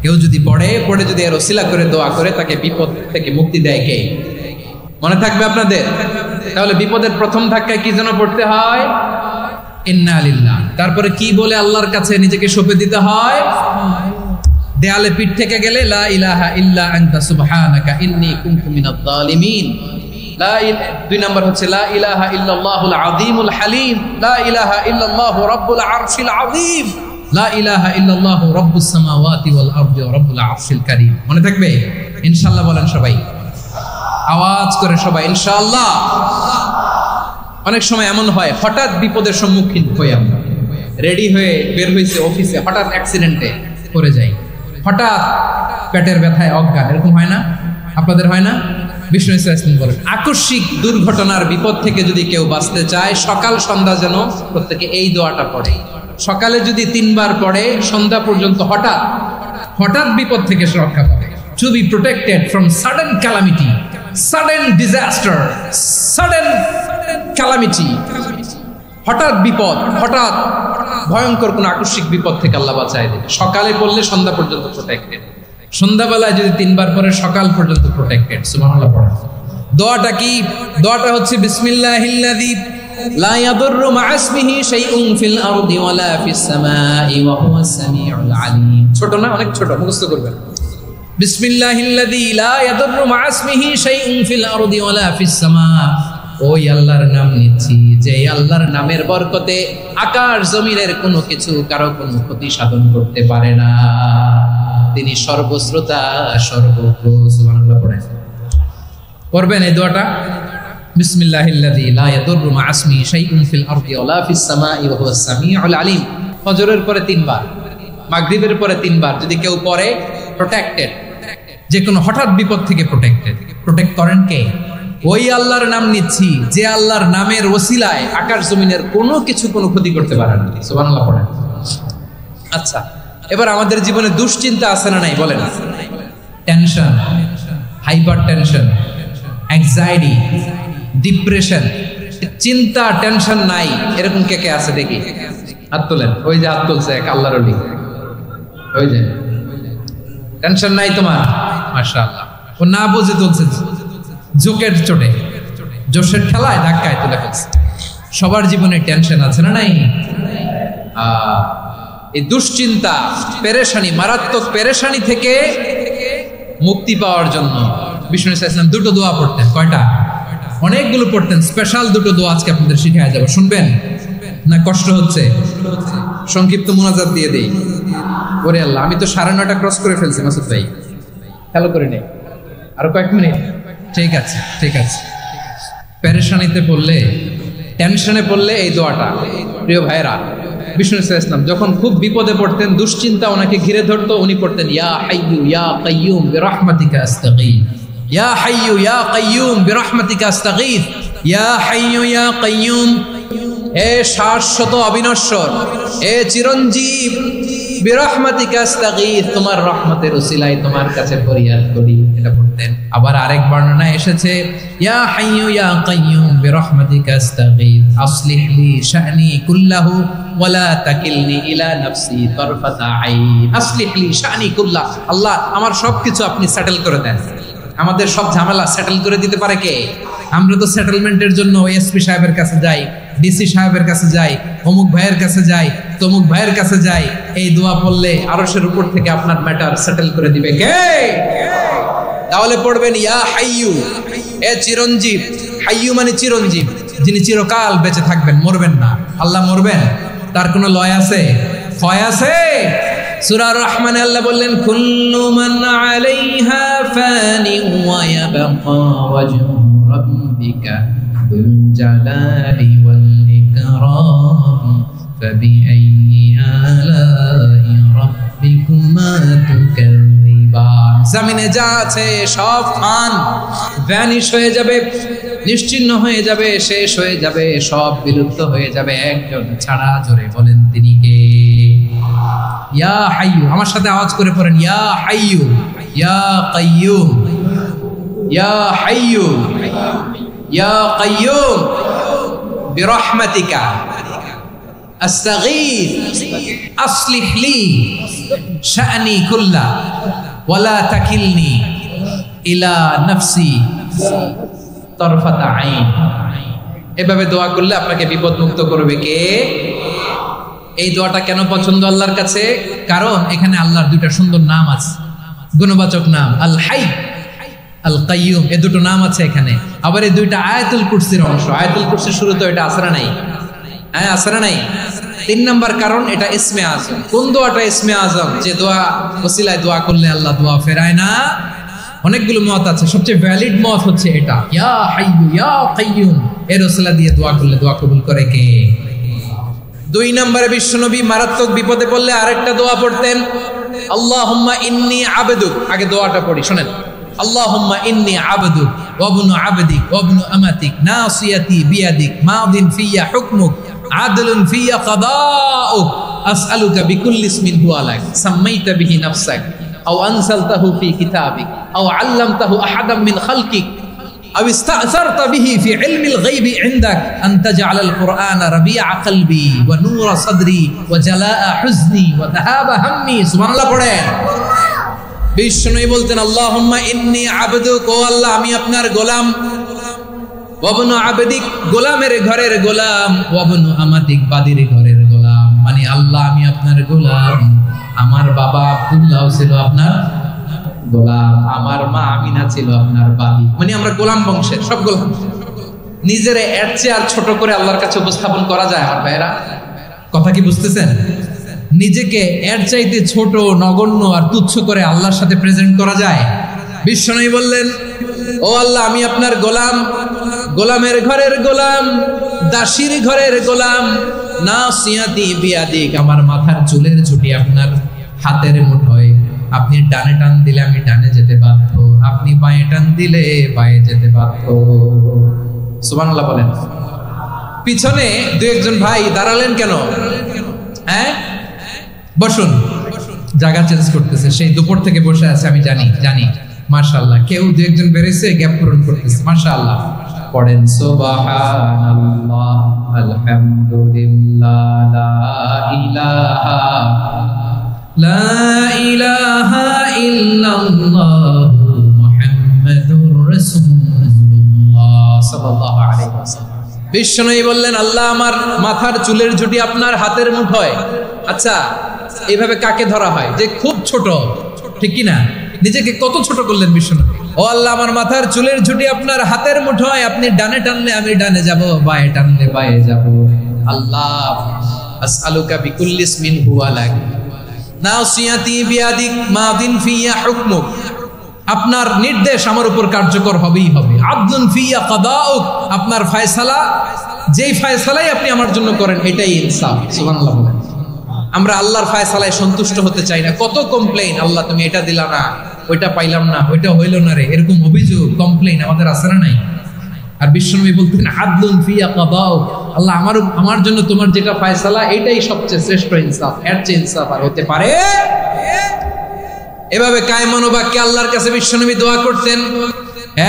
কেউ যদি পড়ে যদি এর ওসিলা করে দোয়া করে, তাকে বিপদ থেকে মুক্তি দেয় কে? মনে থাকবে আপনাদের? তাহলে বিপদের প্রথম ধাক্কায় কি যেন পড়তে হয়? ইন্না লিল্লাহ। তারপরে কি বলে আল্লাহর কাছে নিজেকে সঁপে দিতে হয়? দেয়ালে পিঠ থেকে গেলে লা ইলাহা ইল্লা আনতা সুবহানাকা ইন্নী কুনতু মিনাজ জালিমিন। 2 নাম্বার হচ্ছে লা ইলাহা ইল্লাল্লাহুল আযীমুল হালিম, লা ইলাহা ইল্লাল্লাহু রাব্বুল আরশিল আযীম, লা ইলাহা ইল্লাল্লাহু রাব্বুস সামাওয়াতি ওয়াল আরদি ওয়া রাব্বুল আরশিল কারীম। মনে থাকবে? ইনশাআল্লাহ বলেন সবাই, আওয়াজ করে সবাই ইনশাআল্লাহ। অনেক সময় এমন হয়, হঠাৎ বিপদের সম্মুখীন হয়ে আমরা রেডি হয়ে বের হয়েছে অফিসে, হঠাৎ অ্যাক্সিডেন্টে পড়ে যাই, হঠাৎ পেটের ব্যথায় অজ্ঞান, এরকম হয় না? আপনাদের হয় না? বিষ্ণু ইসলাম বলেন, আকস্মিক দুর্ঘটনার বিপদ থেকে যদি কেউ বাঁচতে চায়, সকাল সন্ধ্যা যেন প্রত্যেকে এই দোয়াটা পড়ে। সকালে যদি 3 বার পড়ে, সন্ধ্যা পর্যন্ত হঠাৎ বিপদ থেকে সে রক্ষা পাবে। To be protected from sudden calamity, sudden disaster, sudden calamity, হঠাৎ বিপদ, হঠাৎ ভয়ঙ্কর কোন আকস্মিক বিপদ থেকে আল্লাহ বাঁচায় দেবে। সকালে পড়লে সন্ধ্যা পর্যন্ত প্রোটেক্টেড, সন্ধ্যাবেলায় যদি 3 বার পরে সকাল পর্যন্ত প্রোটেক্টেড। সুবহানাল্লাহ পড়া। দোয়াটা কি? দোয়াটা হচ্ছে বিসমিল্লাহিল্লাযী লা ইয়াদুররু মা ইসমিহি শাইউন ফিল আরদি ওয়ালা ফিস সামাই ওয়া হুয়াস সামিউল আলীম। ছোট না? অনেক ছোট, মুখস্থ করবেন। বিসমিল্লাহিল্লাযী লা ইয়াদুররু মা ইসমিহি শাইউন ফিল আরদি ওয়ালা ফিস সামা। ওই আল্লাহর নাম নিচ্ছি, যে আল্লাহর নামের বরকতে আকাশ জমিনের কোনো কিছু কারো কোনো ক্ষতি সাধন করতে পারে না। তিনি সর্বশ্রোতা, সর্বজ্ঞ। সুবহানাল্লাহ পড়েন। পড়বেন এই দোয়াটা, বিসমিল্লাহিল্লাযী লা ইয়াদুররু মা ইসমিহি শাইউন ফিল আরদি ওয়ালা ফিস সামাই ওয়া হুয়াস সামিউল আলীম। ফজরের পরে 3 বার, মাগরিবের পরে 3 বার যদি কেউ পড়ে, প্রোটেক্টেড, যে কোনো হঠাৎ বিপদ থেকে প্রোটেক্টেড। প্রোটেক্ট করেন কে? ওই আল্লাহর নাম নিচ্ছি, যে আল্লাহর নামের ওসিলায় আকাশ জমিনের কোনো কিছু কোনো ক্ষতি করতে পারে না। সুবহানাল্লাহ পড়েন। আচ্ছা, এবার আমাদের জীবনে দুশ্চিন্তা আছে না নাই বলেন? Tension, hyper tension, anxiety, depression, চিন্তা, টেনশন নাই, এরকম কে কে আছে দেখি? হাত তোলেন। ওই যে হাত তুলছে এক আল্লাহর ওলি, ওই যে টেনশন নাই তোমার, মাশাআল্লাহ। ও না বুঝে তুলছে, জোকের চোটে, জোশের ঠেলায় ধাক্কায় তুলে ফেলছে। সবার জীবনে টেনশন আছে না নাই? এই দুশ্চিন্তা, পেরেশানি, মারাত্মক পেরেশানি থেকে মুক্তি পাওয়ার জন্য বিষ্ণু ইসলাম 2টো দোয়া পড়তেন। কয়টা? অনেকগুলো পড়তেন। স্পেশাল 2টো দোয়া আজকে আপনাদের শিখায় যাব, শুনবেন না? কষ্ট হচ্ছে? সংক্ষিপ্ত মুনাজাত দিয়ে দেই। ওরে আল্লাহ, আমি তো 9:30 ক্রস করে ফেলছি মাসুদ ভাই। খেয়াল করে নেই, আরো কয়েক মিনিট। ঠিক আছে, ঠিক আছে। পেরেশানিতে পড়লে, টেনশনে পড়লে এই দোয়াটা, প্রিয় ভাইরা, বিষ্ণু ইসলাম যখন খুব বিপদে পড়তেন, দুশ্চিন্তা ওনাকে ঘিরে ধরতো, উনি পড়তেন ইয়া হাইয়ু ইয়া কাইয়ুম বিরহমাতিকা আস্তাগীথ, ইয়া হাইয়ু ইয়া কাইয়ুম বিরহমাতিকা আস্তাগীথ, ইয়া হাইয়ু ইয়া কাইয়ুম, হে শাশ্বত অবিনশ্বর, হে চিরঞ্জীব, বিরহমাতিকা আস্তাগীথ, তোমার রহমতের উসিলায় তোমার কাছে ফরিয়াদ করি, এটা বলতেন। আবার আরেক বর্ণনা এসেছে ইয়া হাইয়ু ইয়া কাইয়ুম বিরহমাতিকা আস্তাগীথ আসলিহ লি শা'নি কুল্লাহু ওয়া লা তাকিলনি ইলা নাফসি তারফাতা আইন, আসলিহ লি শা'নি কুল্লাহ, আল্লাহ আমার সবকিছু আপনি সেটেল করে দেন। আমাদের সব ঝামেলা সেটেল করে দিতে পারে কে? আমরা তো সেটেলমেন্টের জন্য এসপি সাহেবের কাছে যাই, ডিসি সাহেবের কাছে যাই, অমুক ভাইয়ের কাছে যাই, তমুক ভাইয়ের কাছে যাই। এই দোয়া পড়লে আরশের উপর থেকে আপনার ম্যাটার সেটেল করে দিবে কে? তাহলে পড়বেন ইয়া হাইয়ু, এ চিরঞ্জীব, হাইয়ু মানে চিরঞ্জীব, যিনি চিরকাল বেঁচে থাকবেন, মরবেন না। আল্লাহ মরবেন? তার কোনো লয় আছে, ক্ষয় আছে? সূরা আর-রহমানে আল্লাহ বললেন কুল্লু মান আলাইহা ফানি ওয়া ইয়াবকা ওয়াজহু রাব্বিকা যুল জালালি ওয়াল ইকরাম ফাবিআইয়ি আলাই রাব্বিকুমা তুকাযিবান। জমিনে যা আছে সব ফান, ভ্যানিশ হয়ে যাবে, নিশ্চিহ্ন হয়ে যাবে, শেষ হয়ে যাবে, সব বিলুপ্ত হয়ে যাবে, একজন ছাড়া। জোরে বলেন তিনি কে? ইয়া হাইয়ু, আমার সাথে আওয়াজ করে পড়েন ইয়া হাইয়ু ইয়া কাইয়ুম, ইয়া হাইয়ু ইয়া কাইয়ুম বিরহমাতিকা আস্তাগীথ আসলিহ লি শা'নি কুল্লা ওয়া লা তাকিলনি ইলা নাফসি তারফাতা আইন। এভাবে দোয়া করলে আপনাকে বিপদ মুক্ত করবে কে? এই দোয়াটা কেন পছন্দ আল্লাহর কাছে? কারণ এখানে আল্লাহর দুইটা সুন্দর নাম আছে, গুণবাচক নাম, আল হাই, আল কাইয়ুম, এই দুটো নাম আছে এখানে। আবার এই দুইটা আয়াতুল কুরসির অংশ। আয়াতুল কুরসির শুরুতে এটা আছে না নাই? হ্যাঁ, আছে না নাই? 3 নাম্বার কারণ এটা ইসমে আজম। কোন দোয়াটা ইসমে আজম? যে দোয়া ওসিলায় দোয়া করলে আল্লাহ দোয়া ফেরায় না। অনেকগুলো মত আছে, সবচেয়ে ভ্যালিড মত হচ্ছে এটা, ইয়া হাইয়ু ইয়া কাইয়ুম, এর ওসিলা দিয়ে দোয়া করলে দোয়া কবুল করে কে? 2 নম্বরে বিশ্বনবী মারাত্মক বিপদে পড়লে আরেকটা দোয়া পড়তেন, আল্লাহুম্মা ইন্নী আবদুক। আগে দোয়াটা পড়ি, শুনেন। আল্লাহুম্মা ইন্নী আবদুক ওয়া ইবনু আবদিক ওয়া ইবনু আমাতিক নাসিয়াতি বিয়াদিক মাদিন ফিয়া হুকমুক আদলুন ফিয়া কাদাউক আসআলুকা বিকুল্লি ইসমিন হুয়া লাক সাম্মাইতা বিহি নাফসাক আও আনসালতাহু ফি কিতাবিক আও আল্লামতাহু আহাদাম মিন খালকিক أو استأثرت به في علم الغيب عندك أن تجعل القرآن ربيع قلبي ونور صدري وجلاء حزني وذهاب همي। سبحان الله পড়েন। বিষ্ণুই বলতেন আল্লাহুম্মা ইন্নী আবদুক, ও আল্লাহ আমি আপনার গোলাম, ওয়া ইবনু আবদিক, গোলামের ঘরের গোলাম, ওয়া ইবনু আমাতিক, বাদীর ঘরের গোলাম। মানে আল্লাহ আমি আপনার গোলাম, আমার বাবা আব্দুল্লাহ ছিল আপনার গোলাম, আমার মা আমিনা ছিল আপনার বাদী। মানে আমরা গোলাম বংশের, সব গোলাম। নিজের এর চেয়ে আর ছোট করে আল্লাহর কাছে উপস্থাপন করা যায় আমার ভাইরা? কথা কি বুঝতেছেন? নিজেকে এর চাইতে ছোট, নগণ্য আর তুচ্ছ করে আল্লাহর সাথে প্রেজেন্ট করা যায়? বিশ্বনবী বললেন ও আল্লাহ আমি আপনার গোলাম, গোলামের ঘরের গোলাম, দাসীর ঘরের গোলাম, নাসিয়াতি বিয়াদিক, আমার মাথার চুলের ঝুঁটি আপনার হাতের মুঠোয়। আপনি ডানে টান দিলে আমি ডানে যেতে বাধ্য, আপনি বাঁয়ে টান দিলে বাঁয়ে যেতে বাধ্য। সুবহানাল্লাহ বলেন। পিছনে 2-1 ভাই দাঁড়ালেন কেন? হ্যাঁ, বসুন। জায়গা চেঞ্জ করতেছে, সেই দুপুর থেকে বসে আছে আমি জানি। মাশাআল্লাহ, কেউ 2-1 বেরিয়েছে, গ্যাপ পূরণ করতেছে। মাশাআল্লাহ। পড়েন সুবহানাল্লাহ আলহামদুলিল্লাহ লা ইলাহা ইল্লাল্লাহু মুহাম্মাদুর রাসূলুল্লাহ সাল্লাল্লাহু আলাইহি ওয়াসাল্লাম। বিশ্বনবী বললেন আল্লাহ আমার মাথার চুলের ঝুঁটি আপনার হাতের মুঠোয়। আচ্ছা, এইভাবে কাকে ধরা হয়? যে খুব ছোট, ঠিক কি না? নিজেকে কত ছোট করলেন বিশ্বনবী। ও আল্লাহ আমার মাথার চুলের ঝুঁটি আপনার হাতের মুঠোয়, আপনি ডানে টানলে আমি ডানে যাব, বাঁয়ে টানলে বাঁয়ে যাব। আল্লাহ আসআলুকা বিকুল্লি ইসমিন হুয়া লাক নাসিয়াতি বিয়াদিক মাদিন ফিয়া হুকমুক আপনার নির্দেশ আমার উপর কার্যকর হবেই হবে। আদলুন ফিয়া কাদাউক, আপনার ফয়সালা, যেই ফয়সালাই আপনি আমার জন্য করেন এটাই ইনসাফ। সুবহানাল্লাহ বলেন। আমরা আল্লাহর ফয়সালায় সন্তুষ্ট হতে চাই না। কত কমপ্লেইন, আল্লাহ তুমি এটা দিলা না, ওইটা পাইলাম না, ওইটা হইল না রে, এরকম অভিযোগ কমপ্লেইন আমাদের আছে না নাই? আর বিশ্বনবী বলতেন আদলুন ফিয়া কাদাউক, আল্লাহ আমার জন্য তোমার যেটা ফয়সালা এটাই সবচেয়ে শ্রেষ্ঠ ইনসাফ, এর চেয়ে ইনসাফ আর হতে পারে? এভাবে কায়মান বাক্যে আল্লাহর কাছে বিশ্বনবী দোয়া করতেন।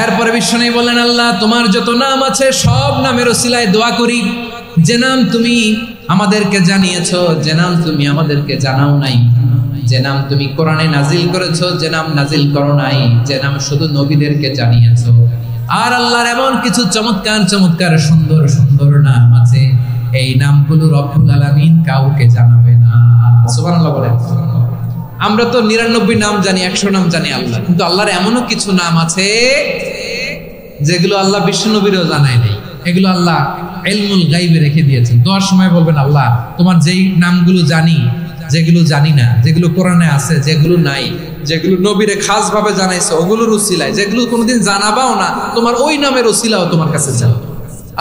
এরপরে বিশ্বনবী বললেন, আল্লাহ তোমার যত নাম আছে সব নামের ওসিলায় দোয়া করি, যে নাম তুমি আমাদেরকে জানিয়েছো, যে নাম তুমি আমাদেরকে জানাও নাই, যে নাম তুমি কোরআনে নাজিল করেছো, যে নাম নাজিল করো নাই, যে নাম শুধু নবীদেরকে জানিয়েছো। আর আল্লাহর এমন কিছু চমৎকার চমৎকার সুন্দর সুন্দর নাম আছে, এই নামগুলো রব্বুল আলামিন কাউকে জানাবে না। সুবহানাল্লাহ বলেন। আমরা তো 99 নাম জানি, 100 নাম জানি আল্লাহ, কিন্তু আল্লাহর এমনও কিছু নাম আছে যেগুলো আল্লাহ বিশ্বনবীরও জানায় নাই। এগুলো আল্লাহ ইলমুল গায়বে রেখে দিয়েছেন। দোয়ার সময় বলবেন, আল্লাহ তোমার যেই নামগুলো জানি, যেগুলো জানি না, যেগুলো কোরআনে আছে, যেগুলো নাই, যেগুলো নবীরে খাস ভাবে জানাইছো ওগুলোর উসিলায়, যেগুলো কোনোদিন জানাবাও না তোমার ওই নামের উসিলাও তোমার কাছে চাও।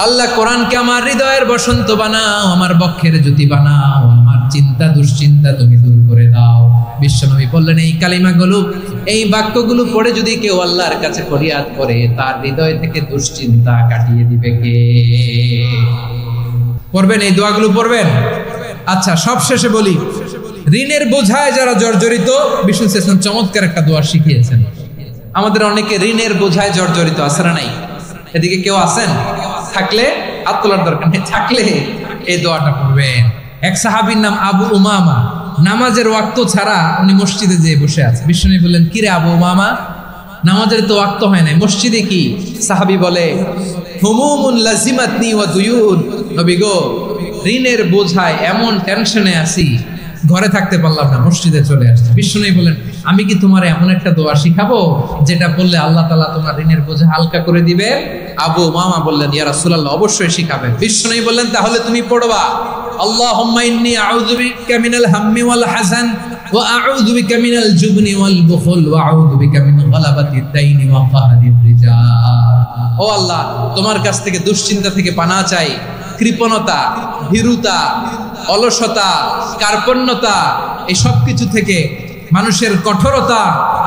আল্লাহ কোরআনকে আমার হৃদয়ের বসন্ত বানাও, আমার বক্ষের জ্যোতি বানাও, আমার চিন্তা দুশ্চিন্তা তুমি দূর করে দাও। বিশ্বনবী বললেন, এই কালিমাগুলো, এই বাক্যগুলো পড়ে যদি কেউ আল্লাহর কাছে ফরিয়াদ করে, তার হৃদয় থেকে দুশ্চিন্তা কাটিয়ে দিবে কে? পড়বেন, এই দোয়াগুলো পড়বেন। আচ্ছা, সব শেষে বলি, ঋণের বোঝায় যারা জর্জরিত, বিষ্ণু ইসলাম চমৎকার একটা দোয়া শিখিয়েছেন। আমাদের অনেকে ঋণের বোঝায় জর্জরিত, আছে না নাই? এদিকে কেউ আছেন? থাকলে হাত তোলার দরকার নেই, থাকলে এই দোয়াটা পড়বেন। এক সাহাবীর নাম আবু উমামা, নামাজের ওয়াক্ত ছাড়া উনি মসজিদে যেয়ে বসে আছে। বিশ্বনবী বললেন, কিরে আবু উমামা, নামাজের তো ওয়াক্ত হয় নাই, মসজিদে কি? সাহাবী বলে, হুমুমুন লাজিমাতনি ওয়া দুয়ুন, নবী গো, ঋণের বোঝায় এমন টেনশনে আছি, ঘরে থাকতে পারলাম না, মসজিদে চলে আসছে। বিশ্বনবী বলেন, আমি কি তোমার এমন একটা দোয়া শিখাবো যেটা বললে আল্লাহ তাআলা তোমার ঋণের বোঝা হালকা করে দিবে? আবু উমামা বললেন, ইয়া রাসূলুল্লাহ, অবশ্যই শিখাবেন। বিশ্বনবী বললেন, তাহলে তুমি পড়বা, আল্লাহুম্মা ইন্নী আউযু বিকা মিনাল হাম্মি ওয়াল হাযান ওয়া আউযু বিকা মিনাল জুবনি ওয়াল বুখল ওয়া আউযু বিকা মিন গালাবাতিদ দাইনি ওয়া কাহরির রিজাল। ও আল্লাহ, তোমার কাছ থেকে দুশ্চিন্তা থেকে পানাহ চাই, কৃপণতা, ভীরুতা, অলসতা, কার্পণ্যতা, এই সব কিছু থেকে, মানুষের কঠোরতা,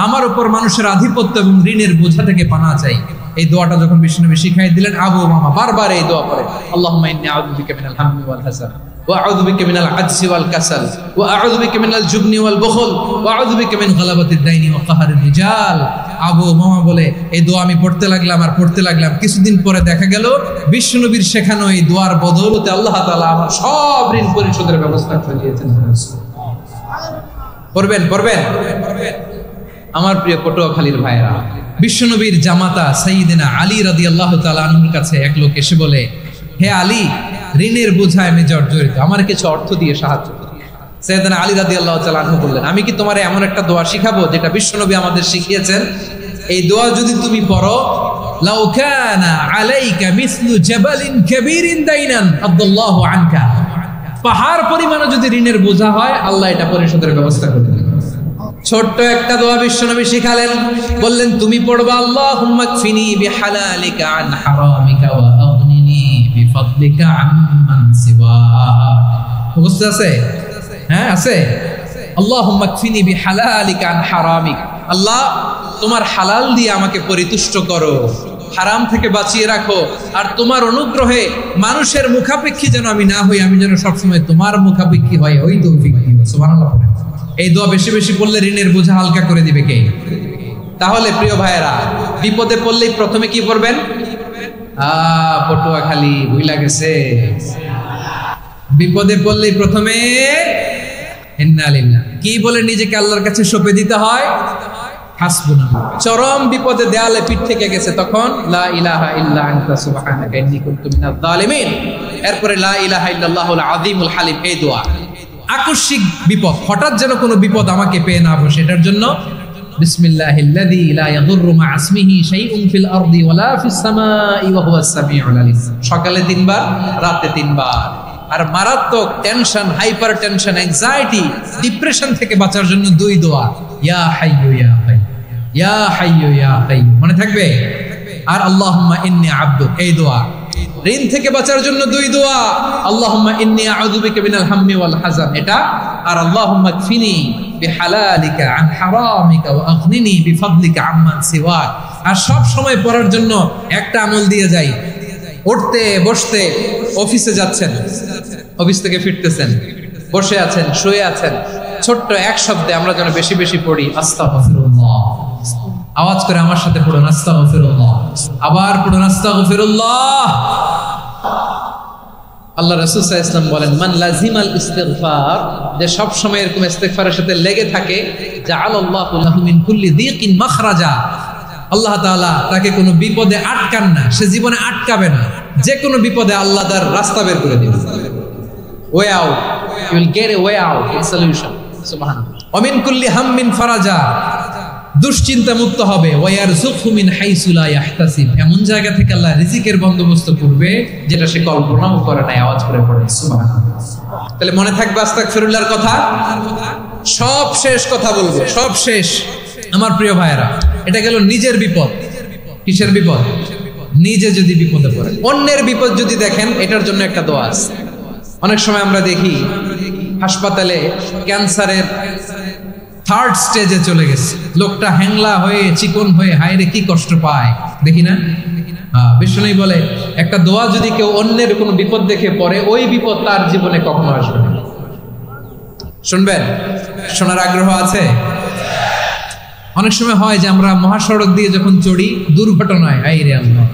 আমার উপর মানুষের আধিপত্য এবং ঋণের বোঝা থেকে পানাহ চাই। এই দোয়াটা যখন বিশ্বনবী শিখাই দিলেন, আবু উমামা বারবার এই দোয়া পড়ে, আল্লাহুম্মা ইন্নী আউযু বিকা মিনাল হাম্মি ওয়াল হাযান ওয়া আউযু বিকা মিনাল আজজি ওয়াল কাসাল ওয়া আউযু বিকা মিনাল জুবনি ওয়াল বুখল ওয়া আউযু বিকা মিন গালাবাতিদ দাইনি ওয়া কাহরির রিজাল। আবু উমামা বলে, এই দোয়া আমি পড়তে লাগলাম আর পড়তে লাগলাম, কিছুদিন পরে দেখা গেল বিশ্বনবীর শেখানো এই দোয়ার বদৌলতে আল্লাহ তাআলা আমার সব ঋণ পরিশোধের ব্যবস্থা করে দিয়েছেন। পড়বেন, পড়বেন। আমার প্রিয় পটুয়াখালীর ভাইরা, বিশ্বনবীর জামাতা সাইয়্যিদিনা আলী রাদিয়াল্লাহু তাআলা আনহুর কাছে এক লোক এসে বলে, হে আলী, ঋণের বোঝায় আমি জর্জরিত, আমার কিছু অর্থ দিয়ে সাহায্য করুন। সাইয়্যিদিনা আলী রাদিয়াল্লাহু তাআলা আনহু বললেন, আমি কি তোমার এমন একটা দোয়া শিখাবো যেটা বিশ্বনবী আমাদের শিখিয়েছেন? এই দোয়া যদি তুমি পড়ো, লাউ কানা আলাইকা মিসলু জাবালিন কাবীরিন দাইনান আদাল্লাহু আনকা, পাহাড় পরিমাণও যদি ঋণের বোঝা হয়, আল্লাহ এটা পরিশোধের ব্যবস্থা করে দেবেন। ছোট্ট একটা দোয়া বিশ্বনবী শিখালেন, বললেন, তুমি পড়বা, আল্লাহুম্মা কফিনি বিহালালিকা আন হারামিকা ওয়া আগনিনি বিফাদলিকা আম্মান সিওয়াক। বুঝতে আছে? হ্যাঁ, আছে। আল্লাহুম্মা কফিনি বিহালালিকা আন হারামিক, আল্লাহ তোমার হালাল দিয়ে আমাকে পরিতুষ্ট করো, হারাম থেকে বাঁচিয়ে রাখো, আর তোমার অনুগ্রহে মানুষের মুখাপেক্ষী যেন আমি না হই, আমি যেন সবসময় তোমার মুখাপেক্ষী হই, ওই তৌফিক দিও। সুবহানাল্লাহ। এই দোয়া বেশি বেশি পড়লে ঋণের বোঝা হালকা করে দিবে কে? তাহলে প্রিয় ভাইয়েরা, বিপদে পড়লেই প্রথমে কি করবেন? পটুয়াখালী ভুইলা গেছে, বিপদে পড়লেই প্রথমে ইন্না লিল্লাহ কি বলে নিজেকে আল্লাহর কাছে সঁপে দিতে হয়? হাসবুনাল্লাহ। চরম বিপদে দেয়ালে পিঠ থেকে গেছে, তখন লা ইলাহা ইল্লা আনতা সুবহানাকা ইন্নী কুনতু মিনাজ জালিমিন। এরপরে লা ইলাহা ইল্লাল্লাহুল আযীমুল হালিম, এই দোয়া। আকস্মিক বিপদ, হঠাৎ যেন কোনো বিপদ আমাকে পেয়ে না বসে, এটার জন্য বিসমিল্লাহিল্লাযী লা ইয়াদুররু মা ইসমিহি শাইউন ফিল আরদি ওয়ালা ফিস সামাই ওয়া হুয়াস সামিউল আলিম। সকালে 3 বার, রাতে 3 বার। আর মারাত্মক tension, hyper tension, anxiety, depression থেকে বাঁচার জন্য 2 দোয়া, ইয়া হাইয়্যু ইয়া কাইয়্যুম, ইয়া হাইয়্যু ইয়া কাইয়্যুম, মনে থাকবে? আর আল্লাহুম্মা ইন্নী আবদুক, এই দোয়া। ঋণ থেকে বাঁচার জন্য দুই দোয়া, আল্লাহুম্মা ইন্নী আউযু বিকা মিনাল হাম্মি ওয়াল হাযান, এটা। আর আল্লাহুম্মা কফিনি বিহালালিকা আন হারামিকা ওয়া আগনিনি বিফাদলিকা আম্মান সিওয়াক। আর সব সময় পড়ার জন্য একটা আমল দিয়ে যাই, উঠতে বসতে, অফিসে যাচ্ছেন, অফিস থেকে ফিরতেছেন, বসে আছেন, শুয়ে আছেন, ছোট্ট এক শব্দে আমরা যেন বেশি বেশি পড়ি আস্তাগফিরুল্লাহ। আওয়াজ করে আমার সাথে পড়ুন আস্তাগফিরুল্লাহ, আবার পড়ুন আস্তাগফিরুল্লাহ। আল্লাহ রাসূল সাল্লাল্লাহু আলাইহি ওয়াসাল্লাম বলেন, মান লাজিমাল ইস্তিগফার, যে সব সময় এরকম ইস্তিগফারের সাথে লেগে থাকে, জাআলাল্লাহু লাহু মিন কুল্লি যিকিন মাখরাজা, আল্লাহ তাআলা তাকে কোনো বিপদে আটকান না, সে জীবনে আটকাবে না, যে কোনো বিপদে আল্লাহ তার রাস্তা বের করে দিবেন। Way out, you will get a way out, a solution. সুবহানাল্লাহ। ওয়া মিন কুল্লি হাম্মিন ফারাজা, দুশ্চিন্তা মুক্ত হবে। ওয়া ইয়ারযুকহু মিন হাইসু লা ইয়াহতাসিব, এমন জায়গা থেকে আল্লাহ রিজিকের বন্দোবস্ত করবে যেটা সে কল্পনাও করে নাই। আওয়াজ করে পড়ে সুবহানাল্লাহ। তাহলে মনে থাকবে আস্তাগফিরুল্লাহর কথা। সব শেষ কথা বলবো, সব শেষ আমার প্রিয় ভাইয়েরা। এটা গেল নিজের বিপদ। কিসের বিপদ? নিজে যদি বিপদে পড়েন, অন্যের বিপদ যদি দেখেন, এটার জন্য একটা দোয়া আছে। অনেক সময় আমরা দেখি হাসপাতালে ক্যান্সারের থার্ড স্টেজে চলে গেছে, লোকটা হ্যাংলা হয়ে চিকন হয়ে হায়রে কি কষ্ট পায়, দেখি না? বিষ্ণু বলে একটা দোয়া যদি কেউ অন্যের কোনো বিপদ দেখে পড়ে, ওই বিপদ তার জীবনে কখনো আসবে না। শুনবেন? শোনার আগ্রহ আছে? অনেক সময় হয় যে আমরা মহাসড়ক দিয়ে যখন চড়ি, দুর্ঘটনায়, আইরে আল্লাহ,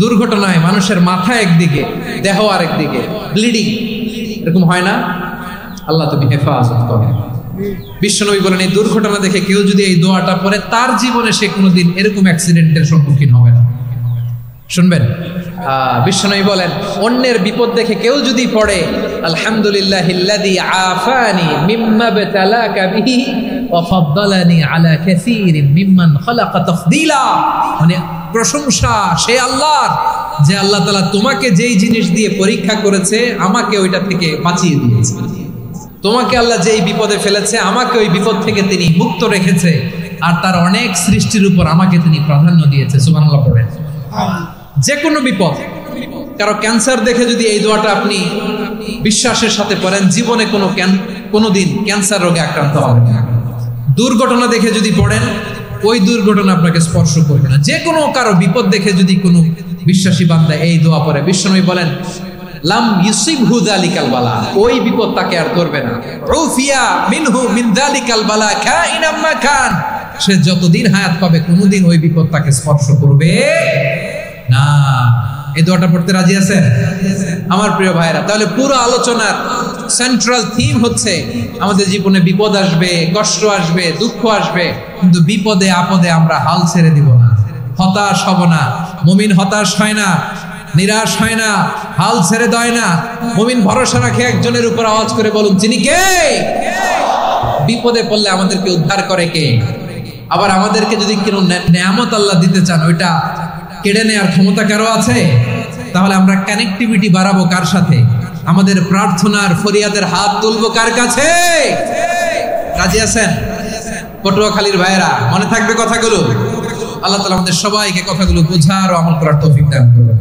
দুর্ঘটনায় মানুষের মাথা একদিকে, দেহ আরেকদিকে, ব্লিডিং, এরকম হয় না? আল্লাহ তুমি হেফাজত করো। বিশ্বনবী বলেন, এই দুর্ঘটনা দেখে কেউ যদি এই দোয়াটা পড়ে, তার জীবনে সে কোনোদিন এরকম অ্যাক্সিডেন্টের সম্মুখীন হবে না। শুনবেন? বিশ্বনবী বলেন, অন্যের বিপদ দেখে কেউ যদি পড়ে, আলহামদুলিল্লাহিল্লাযী আফানি মিম্মা বতালাকা বিহি ওয়া ফাদ্দালানি আলা কাসীরিন মিম্মান খালাকা তাফদীলা, মানে প্রশংসা সে আল্লাহর, যে আল্লাহ তাআলা তোমাকে যেই জিনিস দিয়ে পরীক্ষা করেছে, আমাকে ওইটা থেকে বাঁচিয়ে দিয়েছে। তোমাকে আল্লাহ যেই বিপদে ফেলেছে, আমাকে ওই বিপদ থেকে তিনি মুক্ত রেখেছে, আর তার অনেক সৃষ্টির উপর আমাকে তিনি প্রাধান্য দিয়েছে। সুবহানাল্লাহ পড়েন। যে কোনো বিপদ, কারো ক্যান্সার দেখে যদি এই দোয়াটা আপনি বিশ্বাসের সাথে পড়েন, জীবনে কোনোদিন ক্যান্সার রোগে আক্রান্ত হবেন না। দুর্ঘটনা দেখে যদি পড়েন, ওই দুর্ঘটনা আপনাকে স্পর্শ করবে না। যে কোনো কারো বিপদ দেখে যদি কোনো বিশ্বাসী বান্দা এই দোয়া পড়ে, বিশ্বনবী বলেন, লাম ইউসিবহু যালিকাল বালা, ওই বিপদ তাকে আর ধরবে না। উফিয়া মিনহু মিন যালিকাল বালা কাইনাম মা কান, সে যতদিন হায়াত পাবে কোনোদিন ওই বিপদ তাকে স্পর্শ করবে না। এই দোয়াটা পড়তে রাজি আছেন আমার প্রিয় ভাইরা? তাহলে পুরো আলোচনার সেন্ট্রাল থিম হচ্ছে, আমাদের জীবনে বিপদ আসবে, কষ্ট আসবে, দুঃখ আসবে, কিন্তু বিপদে আপদে আমরা হাল ছেড়ে দিব না, হতাশ হব না। মুমিন হতাশ হয় না, নিরাশ হয় না, হাল ছেড়ে দেয় না। মুমিন ভরসা রাখে একজনের উপর। আওয়াজ করে বলুন, যিনি কে? বিপদে পড়লে আমাদেরকে উদ্ধার করে কে? আবার আমাদেরকে যদি কোনো নেয়ামত আল্লাহ দিতে চান, ওইটা কেড়ে নেওয়ার ক্ষমতা কারো আছে? তাহলে আমরা কানেক্টিভিটি বাড়াবো কার সাথে? আমাদের প্রার্থনার ফরিয়াদের হাত তুলবো কার কাছে? রাজি আছেন পটুয়াখালীর ভাইয়েরা? মনে থাকবে কথাগুলো? আল্লাহ তাআলা আমাদের সবাইকে কথাগুলো বোঝার ও আমল করার তৌফিক দান করুন।